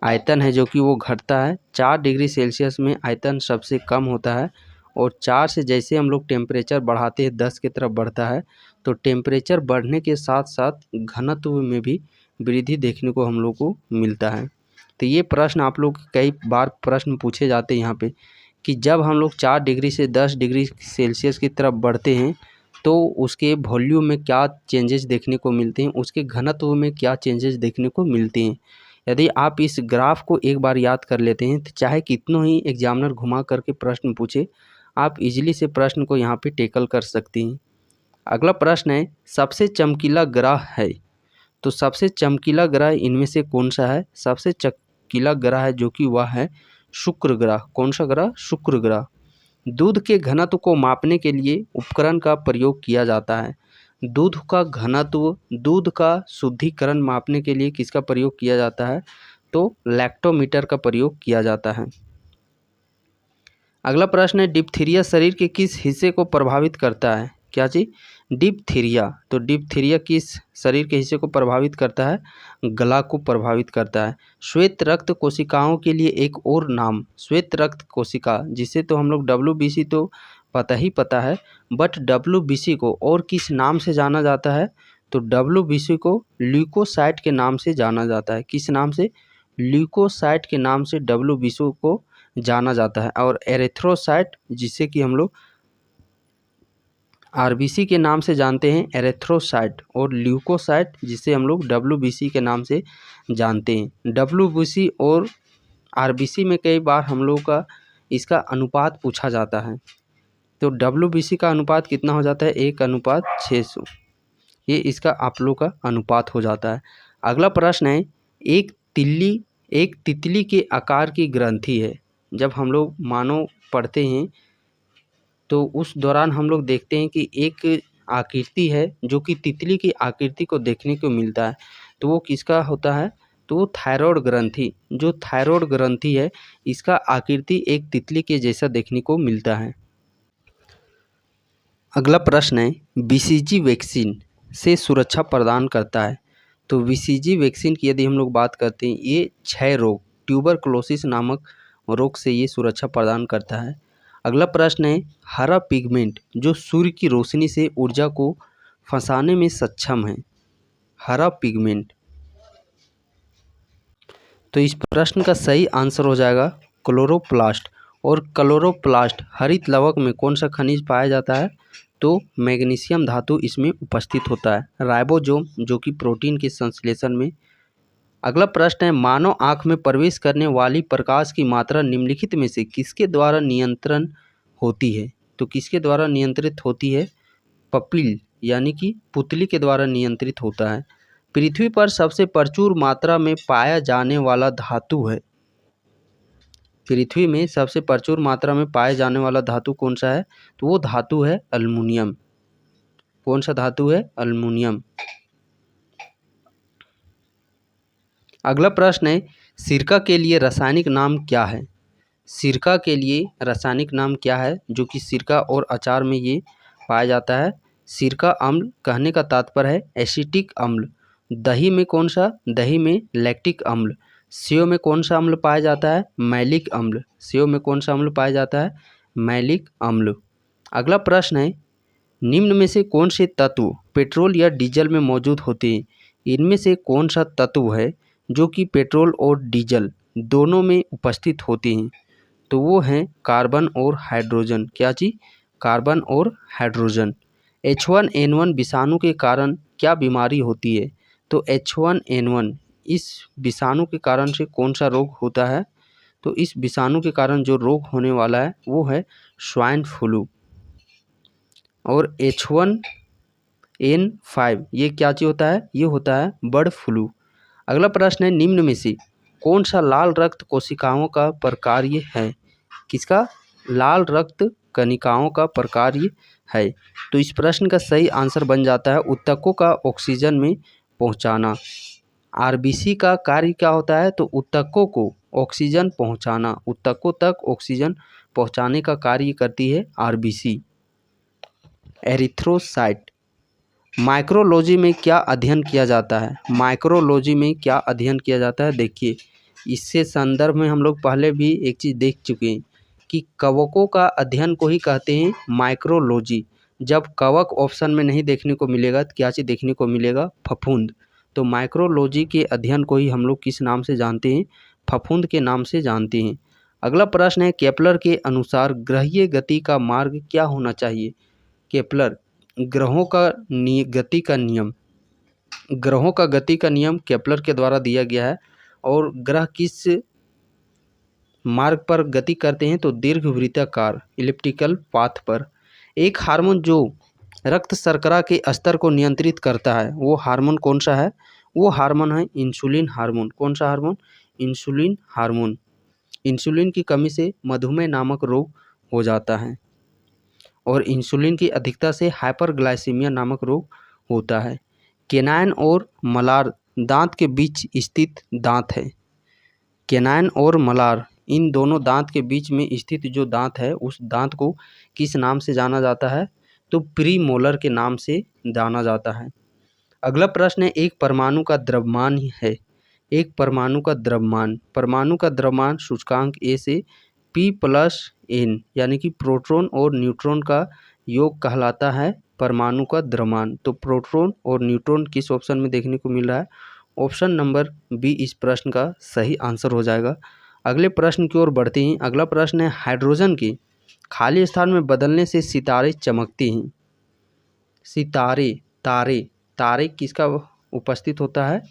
Speaker 1: आयतन है जो कि वो घटता है। 4 डिग्री सेल्सियस में आयतन सबसे कम होता है, और 4 से जैसे हम लोग टेम्परेचर बढ़ाते हैं 10 की तरफ बढ़ता है, तो टेम्परेचर बढ़ने के साथ साथ घनत्व में भी वृद्धि देखने को हम लोग को मिलता है। तो ये प्रश्न आप लोग कई बार प्रश्न पूछे जाते हैं यहाँ पे कि जब हम लोग 4 डिग्री से 10 डिग्री सेल्सियस की तरफ बढ़ते हैं तो उसके वॉल्यूम में क्या चेंजेस देखने को मिलते हैं, उसके घनत्व में क्या चेंजेस देखने को मिलते हैं। यदि आप इस ग्राफ को एक बार याद कर लेते हैं तो चाहे कितनों ही एग्जामिनर घुमा करके प्रश्न पूछे, आप इजीली से प्रश्न को यहाँ पे टेकल कर सकते हैं। अगला प्रश्न है, सबसे चमकीला ग्रह है, तो सबसे चमकीला ग्रह इनमें से कौन सा है। सबसे चमकीला ग्रह है जो कि वह है शुक्र ग्रह। कौन सा ग्रह, शुक्र ग्रह। दूध के घनत्व को मापने के लिए उपकरण का प्रयोग किया जाता है। दूध का घनत्व, दूध का शुद्धिकरण मापने के लिए किसका प्रयोग किया जाता है, तो लैक्टोमीटर का प्रयोग किया जाता है। अगला प्रश्न है, डिप्थीरिया शरीर के किस हिस्से को प्रभावित करता है। क्या चीज, डिप्थीरिया। तो डिप्थीरिया किस शरीर के हिस्से को प्रभावित करता है, गला को प्रभावित करता है। श्वेत रक्त कोशिकाओं के लिए एक और नाम, श्वेत रक्त कोशिका, जिसे तो हम लोग WBC तो पता ही पता है, बट WBC को और किस नाम से जाना जाता है, तो WBC को ल्यूकोसाइट के नाम से जाना जाता है। किस नाम से, ल्यूकोसाइट के नाम से WBC को जाना जाता है। और एरेथ्रोसाइट, जिसे कि हम लोग RBC के नाम से जानते हैं, एरेथ्रोसाइट, और ल्यूकोसाइट जिसे हम लोग WBC के नाम से जानते हैं। WBC और RBC में कई बार हम लोग का इसका अनुपात पूछा जाता है, तो WBC का अनुपात कितना हो जाता है, 1:600। ये इसका आप लोग का अनुपात हो जाता है। अगला प्रश्न है, एक तितली के आकार की ग्रंथि है। जब हम लोग मानव पढ़ते हैं तो उस दौरान हम लोग देखते हैं कि एक आकृति है जो कि तितली की आकृति को देखने को मिलता है, तो वो किसका होता है, तो वो थायराइड ग्रंथि। जो थायराइड ग्रंथि है इसका आकृति एक तितली के जैसा देखने को मिलता है। अगला प्रश्न है, BCG वैक्सीन से सुरक्षा प्रदान करता है। तो BCG वैक्सीन की यदि हम लोग बात करते हैं, ये क्षय रोग, ट्यूबरकुलोसिस नामक रोग से ये सुरक्षा प्रदान करता है। अगला प्रश्न है, हरा पिगमेंट जो सूर्य की रोशनी से ऊर्जा को फंसाने में सक्षम है। हरा पिगमेंट, तो इस प्रश्न का सही आंसर हो जाएगा क्लोरोप्लास्ट। और क्लोरोप्लास्ट हरित लवक में कौन सा खनिज पाया जाता है, तो मैग्नीशियम धातु इसमें उपस्थित होता है। राइबोसोम जो कि प्रोटीन के संश्लेषण में। अगला प्रश्न है, मानव आँख में प्रवेश करने वाली प्रकाश की मात्रा निम्नलिखित में से किसके द्वारा नियंत्रण होती है। तो किसके द्वारा नियंत्रित होती है, पपिल यानी कि पुतली के द्वारा नियंत्रित होता है। पृथ्वी पर सबसे प्रचुर मात्रा में पाया जाने वाला धातु है। पृथ्वी में सबसे प्रचुर मात्रा में पाया जाने वाला धातु कौन सा है? तो वो धातु है एल्युमिनियम। कौन सा धातु है? एल्युमिनियम। अगला प्रश्न है, सिरका के लिए रासायनिक नाम क्या है? सिरका के लिए रासायनिक नाम क्या है जो कि सिरका और अचार में ये पाया जाता है? सिरका अम्ल कहने का तात्पर्य है एसिटिक अम्ल। दही में कौन सा? दही में लैक्टिक अम्ल। सेव में कौन सा अम्ल पाया जाता है? मैलिक अम्ल। सेव में कौन सा अम्ल पाया जाता है? मैलिक अम्ल। अगला प्रश्न है, निम्न में से कौन से तत्व पेट्रोल या डीजल में मौजूद होते हैं? इनमें से कौन सा तत्व है जो कि पेट्रोल और डीजल दोनों में उपस्थित होते हैं? तो वो हैं कार्बन और हाइड्रोजन। क्या चीज़? कार्बन और हाइड्रोजन। H1N1 विषाणु के कारण क्या बीमारी होती है? तो H1N1 इस विषाणु के कारण से कौन सा रोग होता है? तो इस विषाणु के कारण जो रोग होने वाला है वो है स्वाइन फ्लू। और H1N5 ये क्या चीज़ होता है? ये होता है बर्ड फ्लू। अगला प्रश्न है, निम्न में से कौन सा लाल रक्त कोशिकाओं का प्रकार्य है? किसका? लाल रक्त कणिकाओं का प्रकार्य है। तो इस प्रश्न का सही आंसर बन जाता है ऊतकों का ऑक्सीजन में पहुंचाना। आरबीसी का कार्य क्या होता है? तो ऊतकों को ऑक्सीजन पहुंचाना। ऊतकों तक ऑक्सीजन पहुंचाने का कार्य करती है आरबीसी। एरिथ्रोसाइट। माइक्रोलॉजी में क्या अध्ययन किया जाता है? माइक्रोलॉजी में क्या अध्ययन किया जाता है? देखिए, इससे संदर्भ में हम लोग पहले भी एक चीज़ देख चुके हैं कि कवकों का अध्ययन को ही कहते हैं माइक्रोलॉजी। जब कवक ऑप्शन में नहीं देखने को मिलेगा तो क्या चीज़ देखने को मिलेगा? फफूंद। तो माइक्रोलॉजी के अध्ययन को ही हम लोग किस नाम से जानते हैं? फफूंद के नाम से जानते हैं। अगला प्रश्न है, केपलर के अनुसार ग्रहीय गति का मार्ग क्या होना चाहिए? केपलर ग्रहों का गति का नियम, ग्रहों का गति का नियम केपलर के द्वारा दिया गया है। और ग्रह किस मार्ग पर गति करते हैं? तो दीर्घवृत्ताकार इलिप्टिकल पाथ पर। एक हार्मोन जो रक्त शर्करा के स्तर को नियंत्रित करता है वो हार्मोन कौन सा है? वो हार्मोन है इंसुलिन हार्मोन। कौन सा हार्मोन? Insulin hormone. इंसुलिन की कमी से मधुमेह नामक रोग हो जाता है और इंसुलिन की अधिकता से हाइपरग्लाइसीमिया नामक रोग होता है। केनाइन और मलार दांत के बीच स्थित दांत है। केनाइन और मलार इन दोनों दांत के बीच में स्थित जो दांत है उस दांत को किस नाम से जाना जाता है? तो प्रीमोलर के नाम से जाना जाता है। अगला प्रश्न है, एक परमाणु का द्रव्यमान है। एक परमाणु का द्रव्यमान, परमाणु का द्रव्यमान सूचकांक ए से P+N यानी कि प्रोटॉन और न्यूट्रॉन का योग कहलाता है परमाणु का द्रव्यमान। तो प्रोटॉन और न्यूट्रॉन किस ऑप्शन में देखने को मिल रहा है? ऑप्शन नंबर बी इस प्रश्न का सही आंसर हो जाएगा। अगले प्रश्न की ओर बढ़ते हैं। अगला प्रश्न है, हाइड्रोजन के खाली स्थान में बदलने से सितारे चमकते हैं। सितारे, तारे, तारे किसका उपस्थित होता है?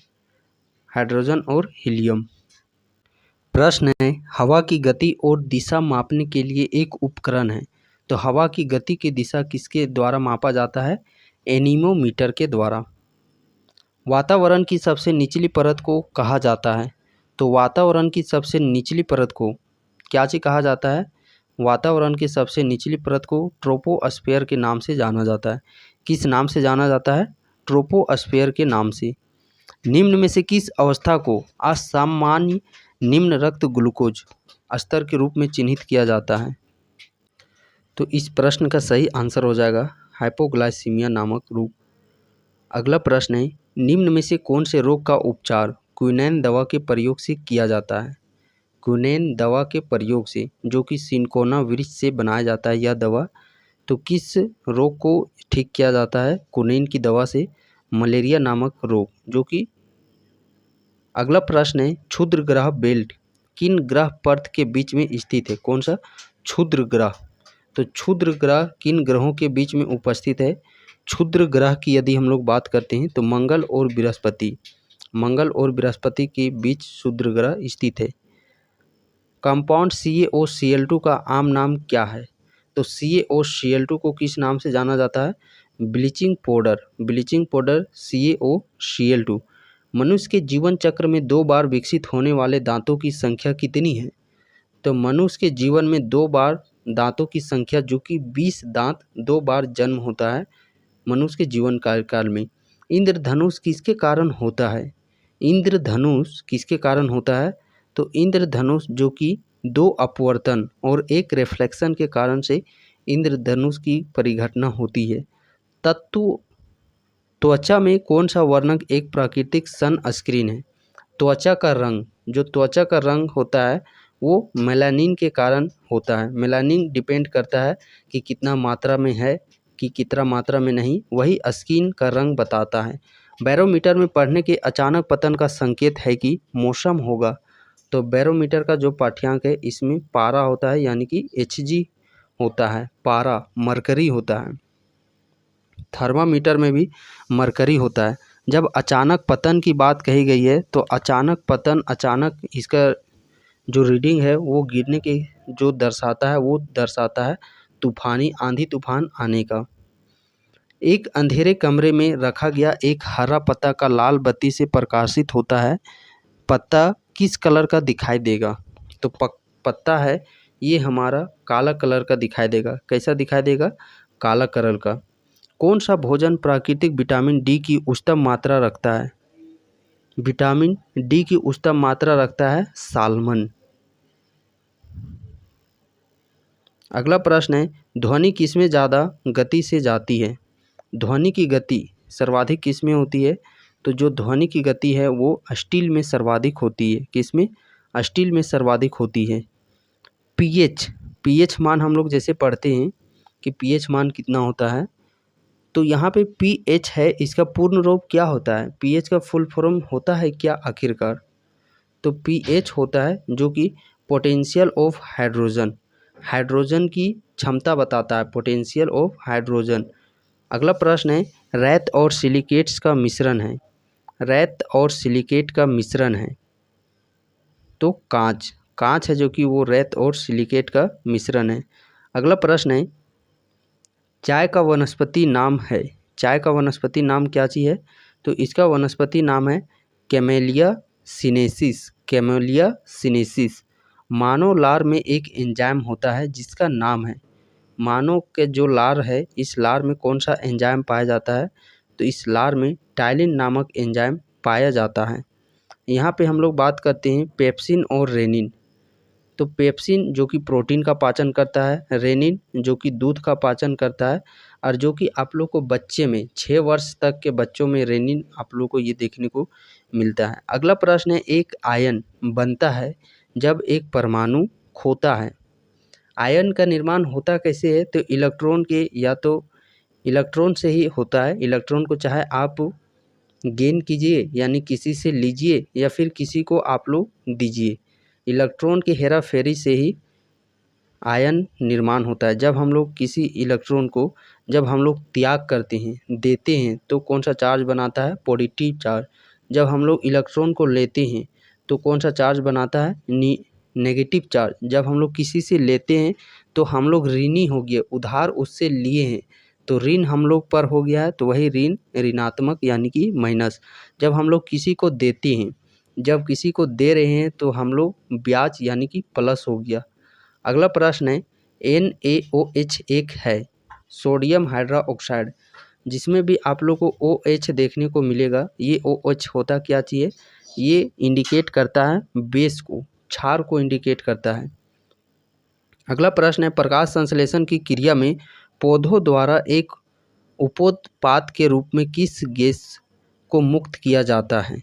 Speaker 1: हाइड्रोजन और हीलियम। प्रश्न है, हवा की गति और दिशा मापने के लिए एक उपकरण है। तो हवा की गति की दिशा किसके द्वारा मापा जाता है? एनीमोमीटर के द्वारा। वातावरण की सबसे निचली परत को कहा जाता है। तो वातावरण की सबसे निचली परत को क्या चीज कहा जाता है? वातावरण की सबसे निचली परत को ट्रोपोस्फेयर के नाम से जाना जाता है। किस नाम से जाना जाता है? ट्रोपोस्फेयर के नाम से। निम्न में से किस अवस्था को असामान्य निम्न रक्त ग्लूकोज स्तर के रूप में चिन्हित किया जाता है? तो इस प्रश्न का सही आंसर हो जाएगा हाइपोग्लाइसीमिया नामक रोग। अगला प्रश्न है, निम्न में से कौन से रोग का उपचार क्विनैन दवा के प्रयोग से किया जाता है? क्विनैन दवा के प्रयोग से, जो कि सिनकोना वृक्ष से बनाया जाता है यह दवा, तो किस रोग को ठीक किया जाता है क्विनैन की दवा से? मलेरिया नामक रोग, जो कि। अगला प्रश्न है, क्षुद्र ग्रह बेल्ट किन ग्रह पर्त के बीच में स्थित है? कौन सा? क्षुद्र ग्रह। तो क्षुद्र ग्रह किन ग्रहों के बीच में उपस्थित है? क्षुद्र ग्रह की यदि हम लोग बात करते हैं तो मंगल और बृहस्पति, मंगल और बृहस्पति के बीच क्षुद्र ग्रह स्थित है। कंपाउंड CaOCl2 का आम नाम क्या है? तो CaOCl2 को किस नाम से जाना जाता है? Bleaching powder. Bleaching powder CaOCl2। मनुष्य के जीवन चक्र में 2 बार विकसित होने वाले दांतों की संख्या कितनी है? तो मनुष्य के जीवन में 2 बार दांतों की संख्या, जो कि 20 दांत 2 बार जन्म होता है मनुष्य के जीवन कार्यकाल में। इंद्रधनुष किसके कारण होता है? इंद्रधनुष किसके कारण होता है? तो इंद्रधनुष जो कि 2 अपवर्तन और 1 रिफ्लेक्शन के कारण से इंद्रधनुष की परिघटना होती है। तत्व त्वचा में कौन सा वर्णक एक प्राकृतिक सनस्क्रीन है? त्वचा का रंग, जो त्वचा का रंग होता है वो मेलानिन के कारण होता है। मेलानिन डिपेंड करता है कि कितना मात्रा में है कि कितना मात्रा में नहीं, वही स्किन का रंग बताता है। बैरोमीटर में पढ़ने के अचानक पतन का संकेत है कि मौसम होगा। तो बैरोमीटर का जो पाठ्यांक है इसमें पारा होता है, यानी कि Hg होता है, पारा मरकरी होता है। थर्मामीटर में भी मरकरी होता है। जब अचानक पतन की बात कही गई है तो अचानक पतन, अचानक इसका जो रीडिंग है वो गिरने के जो दर्शाता है वो दर्शाता है तूफानी आंधी तूफान आने का। एक अंधेरे कमरे में रखा गया एक हरा पत्ता का लाल बत्ती से प्रकाशित होता है, पत्ता किस कलर का दिखाई देगा? तो पत्ता है ये हमारा काला कलर का दिखाई देगा। कैसा दिखाई देगा? काला कलर का। कौन सा भोजन प्राकृतिक विटामिन डी की उच्चतम मात्रा रखता है? विटामिन डी की उच्चतम मात्रा रखता है साल्मन। अगला प्रश्न है, ध्वनि किसमें ज़्यादा गति से जाती है? ध्वनि की गति सर्वाधिक किसमें होती है? तो जो ध्वनि की गति है वो स्टील में सर्वाधिक होती है। किसमें? स्टील में सर्वाधिक होती है। पीएच मान हम लोग जैसे पढ़ते हैं कि पीएच मान कितना होता है, तो यहाँ पे पीएच है, इसका पूर्ण रूप क्या होता है? पीएच का फुल फॉर्म होता है क्या आखिरकार? तो पीएच होता है जो कि पोटेंशियल ऑफ हाइड्रोजन, हाइड्रोजन की क्षमता बताता है, पोटेंशियल ऑफ हाइड्रोजन। अगला प्रश्न है, रेत और सिलिकेट्स का मिश्रण है। रेत और सिलिकेट का मिश्रण है तो कांच है जो कि वो रेत और सिलिकेट का मिश्रण है। अगला प्रश्न है, चाय का वनस्पति नाम है। चाय का वनस्पति नाम क्या चीज़ है? तो इसका वनस्पति नाम है कैमेलिया सिनेसिस। Camellia sinensis. मानव लार में एक एंजाइम होता है जिसका नाम है, मानव के जो लार है इस लार में कौन सा एंजाइम पाया जाता है? तो इस लार में टाइलिन नामक एंजाइम पाया जाता है। यहाँ पे हम लोग बात करते हैं पेप्सिन और रेनिन। तो पेप्सिन जो कि प्रोटीन का पाचन करता है, रेनिन जो कि दूध का पाचन करता है, और जो कि आप लोग को बच्चे में 6 वर्ष तक के बच्चों में रेनिन आप लोग को ये देखने को मिलता है। अगला प्रश्न है, एक आयन बनता है जब एक परमाणु खोता है। आयन का निर्माण होता कैसे है? तो इलेक्ट्रॉन के, या तो इलेक्ट्रॉन से ही होता है। इलेक्ट्रॉन को चाहे आप गेन कीजिए यानी किसी से लीजिए या फिर किसी को आप लोग दीजिए, इलेक्ट्रॉन की हेरा फेरी से ही आयन निर्माण होता है। जब हम लोग किसी इलेक्ट्रॉन को जब हम लोग त्याग करते हैं, देते हैं, तो कौन सा चार्ज बनाता है? Positive charge. जब हम लोग इलेक्ट्रॉन को लेते हैं तो कौन सा चार्ज बनाता है? Negative charge. जब हम लोग किसी से लेते हैं तो हम लोग ऋणी हो गए, उधार उससे लिए हैं तो ऋण हम लोग पर हो गया है, तो वही ऋण ऋणात्मक यानी कि माइनस। जब हम लोग किसी को देते हैं, जब किसी को दे रहे हैं तो हम लोग ब्याज यानी कि प्लस हो गया। अगला प्रश्न है, NaOH एक है सोडियम हाइड्रोक्साइड, जिसमें भी आप लोग को OH देखने को मिलेगा। ये OH होता क्या चाहिए? ये इंडिकेट करता है बेस को, क्षार को इंडिकेट करता है। अगला प्रश्न है, प्रकाश संश्लेषण की क्रिया में पौधों द्वारा एक उपोत्पाद के रूप में किस गैस को मुक्त किया जाता है?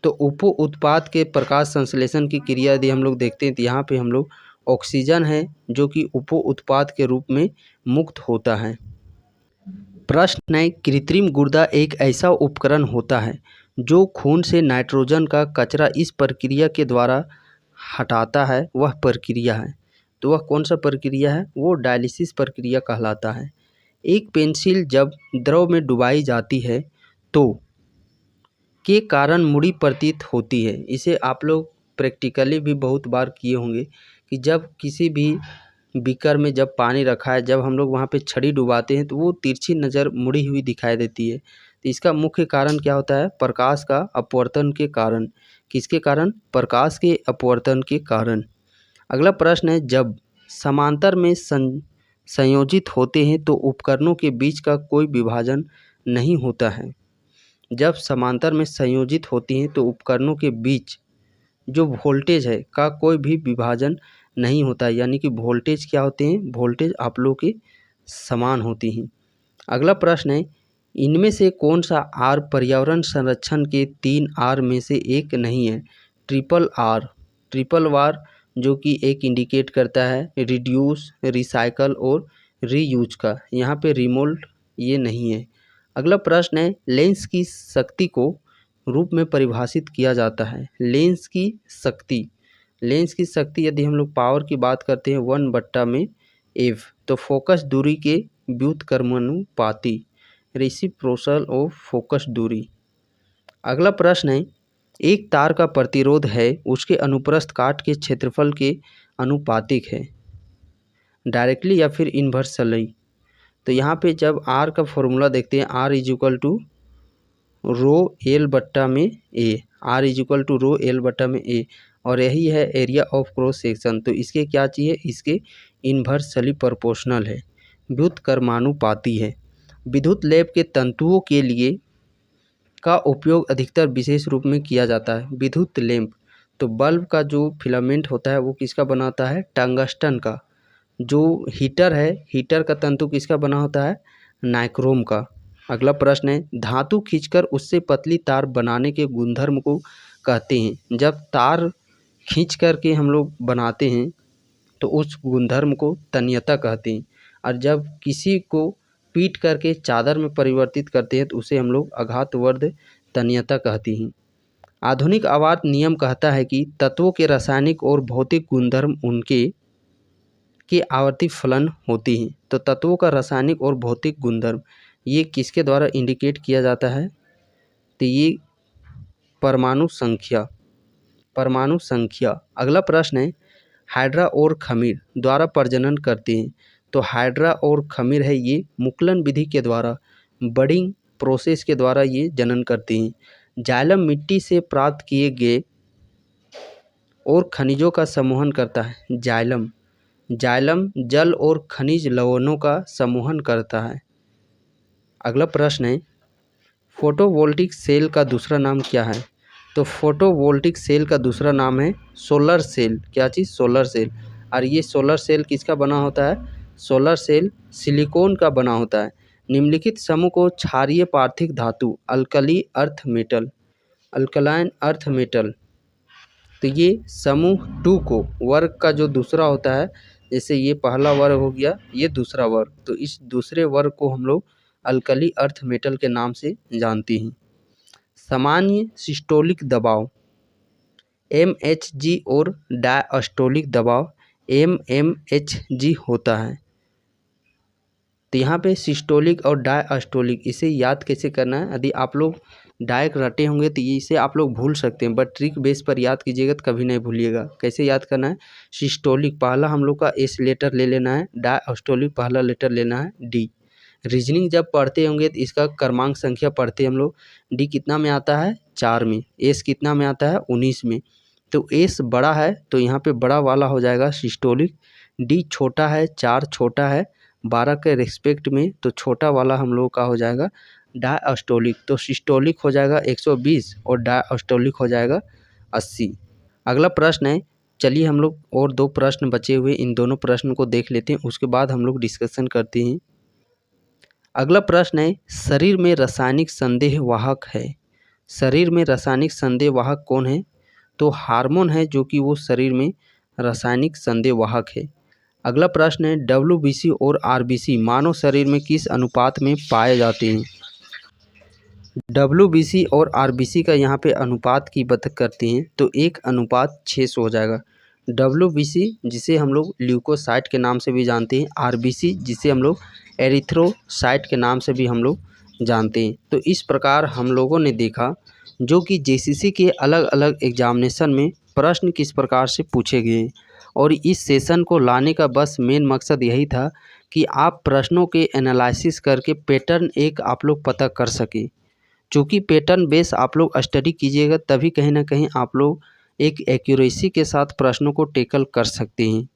Speaker 1: तो उप उत्पाद के प्रकाश संश्लेषण की क्रिया यदि हम लोग देखते हैं तो यहाँ पे हम लोग ऑक्सीजन है जो कि उप उत्पाद के रूप में मुक्त होता है। प्रश्न है, कृत्रिम गुर्दा एक ऐसा उपकरण होता है जो खून से नाइट्रोजन का कचरा इस प्रक्रिया के द्वारा हटाता है, वह प्रक्रिया है। तो वह कौन सा प्रक्रिया है? वो डायलिसिस प्रक्रिया कहलाता है। एक पेंसिल जब द्रव में डुबाई जाती है तो के कारण मुड़ी प्रतीत होती है। इसे आप लोग प्रैक्टिकली भी बहुत बार किए होंगे कि जब किसी भी बीकर में जब पानी रखा है, जब हम लोग वहाँ पे छड़ी डुबाते हैं तो वो तिरछी नज़र मुड़ी हुई दिखाई देती है। तो इसका मुख्य कारण क्या होता है? प्रकाश का अपवर्तन के कारण। किसके कारण? प्रकाश के अपवर्तन के कारण। अगला प्रश्न है, जब समांतर में संयोजित होते हैं तो उपकरणों के बीच का कोई विभाजन नहीं होता है। जब समांतर में संयोजित होती हैं तो उपकरणों के बीच जो वोल्टेज है का कोई भी विभाजन नहीं होता है, यानी कि वोल्टेज क्या होते हैं? वोल्टेज आप लोग के समान होती हैं। अगला प्रश्न है, इनमें से कौन सा आर पर्यावरण संरक्षण के 3 आर में से एक नहीं है? Triple R. ट्रिपल आर जो कि एक इंडिकेट करता है रिड्यूस, रिसाइकल और रीयूज का। यहाँ पे रिमोल्ड ये नहीं है। अगला प्रश्न है, लेंस की शक्ति को रूप में परिभाषित किया जाता है। लेंस की शक्ति, लेंस की शक्ति यदि हम लोग पावर की बात करते हैं 1/f, तो फोकस दूरी के व्युत्क्रमानुपाती, रेसिप्रोकल ऑफ फोकस दूरी। अगला प्रश्न है, एक तार का प्रतिरोध है उसके अनुप्रस्थ काट के क्षेत्रफल के अनुपातिक है, डायरेक्टली या फिर इन्वर्सली। तो यहाँ पे जब आर का फॉर्मूला देखते हैं, R is equal to rho L बट्टा में A, R is equal to rho L बट्टा में ए, और यही है एरिया ऑफ क्रॉस सेक्शन। तो इसके क्या चाहिए? इसके इन्वर्सली प्रोपोर्शनल है, व्युत्क्रमानुपाती है। विद्युत लैंप के तंतुओं के लिए का उपयोग अधिकतर विशेष रूप में किया जाता है। विद्युत लैंप, तो बल्ब का जो फिलामेंट होता है वो किसका बना होता है? टंगस्टन का। जो हीटर है, हीटर का तंतु किसका बना होता है? नाइक्रोम का। अगला प्रश्न है, धातु खींचकर उससे पतली तार बनाने के गुणधर्म को कहते हैं। जब तार खींच कर के हम लोग बनाते हैं तो उस गुणधर्म को तन्यता कहते हैं, और जब किसी को पीट करके चादर में परिवर्तित करते हैं तो उसे हम लोग आघातवर्ध तन्यता कहते हैं। आधुनिक आवर्त नियम कहता है कि तत्वों के रासायनिक और भौतिक गुणधर्म उनके के आवर्ती फलन होती हैं। तो तत्वों का रासायनिक और भौतिक गुणधर्म ये किसके द्वारा इंडिकेट किया जाता है? तो ये परमाणु संख्या, परमाणु संख्या। अगला प्रश्न है, हाइड्रा और खमीर द्वारा प्रजनन करते हैं। तो हाइड्रा और खमीर है ये मुकुलन विधि के द्वारा, बडिंग प्रोसेस के द्वारा ये जनन करते हैं। जाइलम मिट्टी से प्राप्त किए गए और खनिजों का समूहन करता है। जाइलम, जाइलम जल और खनिज लवणों का समूहन करता है। अगला प्रश्न है, फोटोवोल्टिक सेल का दूसरा नाम क्या है? तो फोटोवोल्टिक सेल का दूसरा नाम है सोलर सेल। क्या चीज़? Solar cell. और ये सोलर सेल किसका बना होता है? सोलर सेल सिलिकॉन का बना होता है। निम्नलिखित समूह को क्षारीय पार्थिव धातु, alkali earth metal, alkaline earth metal. तो ये समूह 2 को, वर्ग का जो दूसरा होता है, जैसे ये पहला वर्ग हो गया, ये दूसरा वर्ग, तो इस दूसरे वर्ग को हम लोग अल्कली अर्थ मेटल के नाम से जानते हैं। सामान्य सिस्टोलिक दबाव MHG और डायस्टोलिक दबाव MMHG होता है। तो यहाँ पे सिस्टोलिक और डायस्टोलिक, इसे याद कैसे करना है? यदि आप लोग डायरेक्ट रटे होंगे तो इसे आप लोग भूल सकते हैं, बट ट्रिक बेस पर याद कीजिएगा तो कभी नहीं भूलिएगा। कैसे याद करना है? सिस्टोलिक पहला हम लोग का S लेटर ले लेना है, डायस्टोलिक पहला लेटर लेना है D। रीजनिंग जब पढ़ते होंगे तो इसका क्रमांक संख्या पढ़ते हैं हम लोग। D कितना में आता है? 4 में। S कितना में आता है? 19 में। तो S बड़ा है तो यहाँ पे बड़ा वाला हो जाएगा सिस्टोलिक, D छोटा है, 4 छोटा है 12 के रिस्पेक्ट में, तो छोटा वाला हम लोग का हो जाएगा डायस्टोलिक। तो सिस्टोलिक हो जाएगा 120 और डायस्टोलिक हो जाएगा 80। अगला प्रश्न है, चलिए हम लोग और 2 प्रश्न बचे हुए, इन दोनों प्रश्न को देख लेते हैं, उसके बाद हम लोग डिस्कशन करते हैं। अगला प्रश्न है, शरीर में रासायनिक संदेहवाहक है। शरीर में रासायनिक संदेहवाहक कौन है? तो हार्मोन है जो कि वो शरीर में रासायनिक संदेहवाहक है। अगला प्रश्न है, WBC और RBC मानव शरीर में किस अनुपात में पाए जाते हैं? WBC और RBC का यहाँ पे अनुपात की बात करते हैं तो 1:600 हो जाएगा। WBC जिसे हम लोग ल्यूकोसाइट के नाम से भी जानते हैं, RBC जिसे हम लोग एरिथ्रोसाइट के नाम से भी हम लोग जानते हैं। तो इस प्रकार हम लोगों ने देखा जो कि JCC के अलग अलग एग्जामिनेशन में प्रश्न किस प्रकार से पूछे गए, और इस सेशन को लाने का बस मेन मकसद यही था कि आप प्रश्नों के एनालिसिस करके पैटर्न एक आप लोग पता कर सकें। चूँकि पैटर्न बेस आप लोग स्टडी कीजिएगा तभी कहीं ना कहीं आप लोग एक एक्यूरेसी के साथ प्रश्नों को टैकल कर सकते हैं।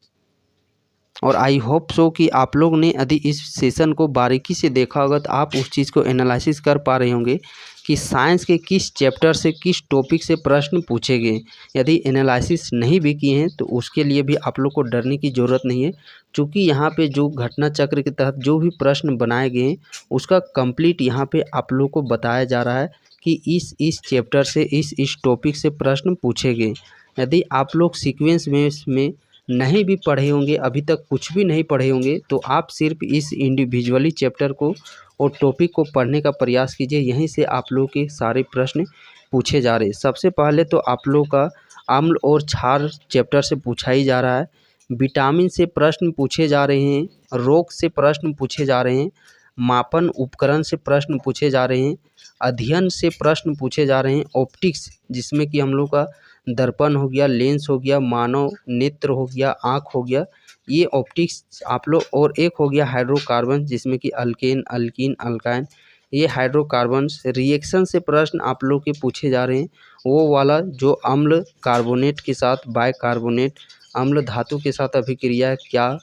Speaker 1: और आई होप सो कि आप लोग ने यदि इस सेशन को बारीकी से देखा होगा तो आप उस चीज़ को एनालिसिस कर पा रहे होंगे कि साइंस के किस चैप्टर से किस टॉपिक से प्रश्न पूछे गए। यदि एनालिसिस नहीं भी किए हैं तो उसके लिए भी आप लोग को डरने की ज़रूरत नहीं है, क्योंकि यहाँ पे जो घटना चक्र के तहत जो भी प्रश्न बनाए गए हैं उसका कंप्लीट यहाँ पे आप लोग को बताया जा रहा है कि इस चैप्टर से इस टॉपिक से प्रश्न पूछे गए। यदि आप लोग सीक्वेंस में नहीं भी पढ़े होंगे, अभी तक कुछ भी नहीं पढ़े होंगे, तो आप सिर्फ इस इंडिविजुअली चैप्टर को और टॉपिक को पढ़ने का प्रयास कीजिए। यहीं से आप लोग के सारे प्रश्न पूछे जा रहे हैं। सबसे पहले तो आप लोग का अम्ल और क्षार चैप्टर से पूछा ही जा रहा है, विटामिन से प्रश्न पूछे जा रहे हैं, रोग से प्रश्न पूछे जा रहे हैं, मापन उपकरण से प्रश्न पूछे जा रहे हैं, अध्ययन से प्रश्न पूछे जा रहे हैं, ऑप्टिक्स जिसमें कि हम लोग का दर्पण हो गया, लेंस हो गया, मानव नेत्र हो गया, आँख हो गया, ये ऑप्टिक्स आप लोग, और एक हो गया हाइड्रोकार्बन जिसमें कि अल्केन, अल्कीन, अल्काइन, ये हाइड्रोकार्बन्स। रिएक्शन से प्रश्न आप लोग के पूछे जा रहे हैं, वो वाला जो अम्ल कार्बोनेट के साथ बाइकार्बोनेट, अम्ल धातु के साथ अभिक्रिया क्या,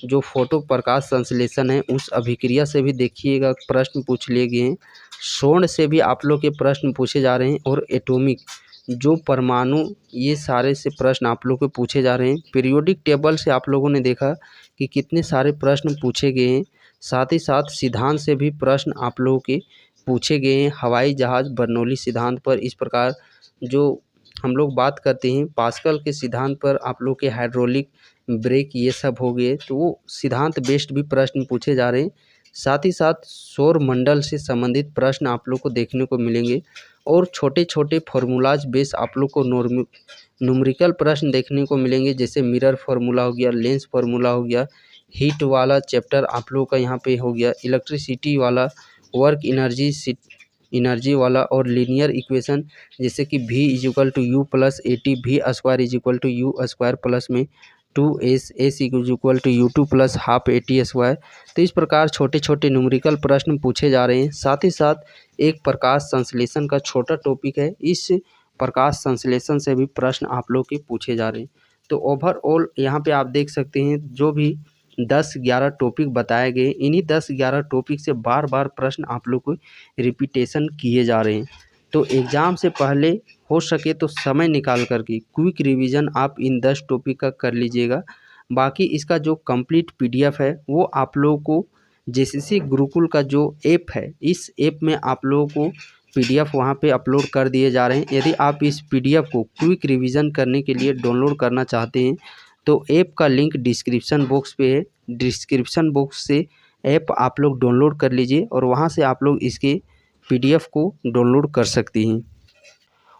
Speaker 1: जो फोटो प्रकाश संश्लेषण है उस अभिक्रिया से भी देखिएगा प्रश्न पूछ लिए गए हैं। स्वर्ण से भी आप लोग के प्रश्न पूछे जा रहे हैं, और एटॉमिक जो परमाणु, ये सारे से प्रश्न आप लोग को पूछे जा रहे हैं। पीरियोडिक टेबल से आप लोगों ने देखा कि कितने सारे प्रश्न पूछे गए हैं। साथ ही साथ सिद्धांत से भी प्रश्न आप लोगों के पूछे गए हैं। हवाई जहाज़ बर्नौली सिद्धांत पर, इस प्रकार जो हम लोग बात करते हैं पास्कल के सिद्धांत पर, आप लोग के हाइड्रोलिक ब्रेक ये सब हो गए, तो वो सिद्धांत बेस्ड भी प्रश्न पूछे जा रहे हैं। साथ ही साथ सौर मंडल से संबंधित प्रश्न आप लोग को देखने को मिलेंगे, और छोटे छोटे फार्मूलाज बेस आप लोग को न्यूमेरिकल प्रश्न देखने को मिलेंगे, जैसे मिरर फार्मूला हो गया, लेंस फार्मूला हो गया, हीट वाला चैप्टर आप लोग का यहाँ पे हो गया, इलेक्ट्रिसिटी वाला, वर्क एनर्जी वाला, और लीनियर इक्वेशन जैसे कि V = U + AT, V² = U² plus में 2S, S = U2 + ½ AT²। तो इस प्रकार छोटे छोटे न्यूमेरिकल प्रश्न पूछे जा रहे हैं। साथ ही साथ एक प्रकाश संश्लेषण का छोटा टॉपिक है, इस प्रकाश संश्लेषण से भी प्रश्न आप लोग के पूछे जा रहे हैं। तो ओवरऑल यहाँ पे आप देख सकते हैं जो भी 10-11 टॉपिक बताए गए, इन्हीं 10-11 टॉपिक से बार बार प्रश्न आप लोग को रिपीटेशन किए जा रहे हैं। तो एग्ज़ाम से पहले हो सके तो समय निकाल करके क्विक रिवीजन आप इन 10 टॉपिक का कर लीजिएगा। बाकी इसका जो कंप्लीट PDF है वो आप लोगों को JCC गुरुकुल का जो ऐप है, इस ऐप में आप लोगों को PDF वहाँ पे अपलोड कर दिए जा रहे हैं। यदि आप इस PDF को क्विक रिवीजन करने के लिए डाउनलोड करना चाहते हैं तो ऐप का लिंक डिस्क्रिप्शन बॉक्स पे है, डिस्क्रिप्शन बॉक्स से ऐप आप लोग डाउनलोड कर लीजिए और वहाँ से आप लोग इसके PDF को डाउनलोड कर सकती हैं।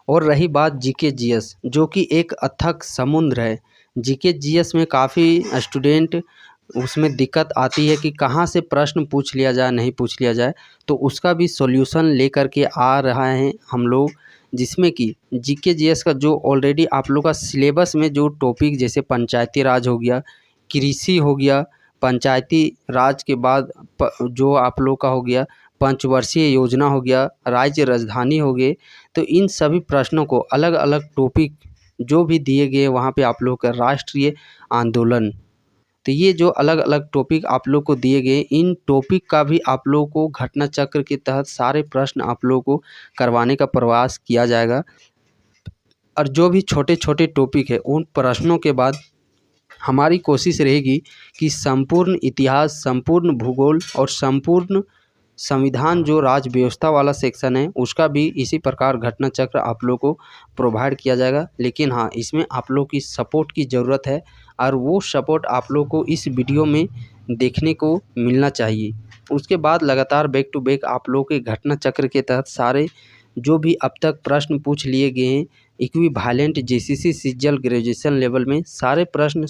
Speaker 1: और रही बात GK GS, जो कि एक अथक समुद्र है। GK GS में काफ़ी स्टूडेंट उसमें दिक्कत आती है कि कहाँ से प्रश्न पूछ लिया जाए, नहीं पूछ लिया जाए, तो उसका भी सॉल्यूशन लेकर के आ रहा है हम लोग, जिसमें कि GK GS का जो ऑलरेडी आप लोग का सिलेबस में जो टॉपिक, जैसे पंचायती राज हो गया, कृषि हो गया, पंचायती राज के बाद जो आप लोग का हो गया पंचवर्षीय योजना हो गया, राज्य राजधानी हो गए, तो इन सभी प्रश्नों को अलग अलग टॉपिक जो भी दिए गए वहाँ पे आप लोग का राष्ट्रीय आंदोलन, तो ये जो अलग अलग टॉपिक आप लोग को दिए गए, इन टॉपिक का भी आप लोग को घटना चक्र के तहत सारे प्रश्न आप लोग को करवाने का प्रयास किया जाएगा। और जो भी छोटे छोटे टॉपिक है उन प्रश्नों के बाद हमारी कोशिश रहेगी कि संपूर्ण इतिहास, संपूर्ण भूगोल और संपूर्ण संविधान जो राज्य व्यवस्था वाला सेक्शन है उसका भी इसी प्रकार घटना चक्र आप लोग को प्रोवाइड किया जाएगा। लेकिन हाँ, इसमें आप लोग की सपोर्ट की ज़रूरत है, और वो सपोर्ट आप लोग को इस वीडियो में देखने को मिलना चाहिए। उसके बाद लगातार बैक टू बैक आप लोग के घटना चक्र के तहत सारे जो भी अब तक प्रश्न पूछ लिए गए हैं, equivalent JCC CGL graduation level में सारे प्रश्न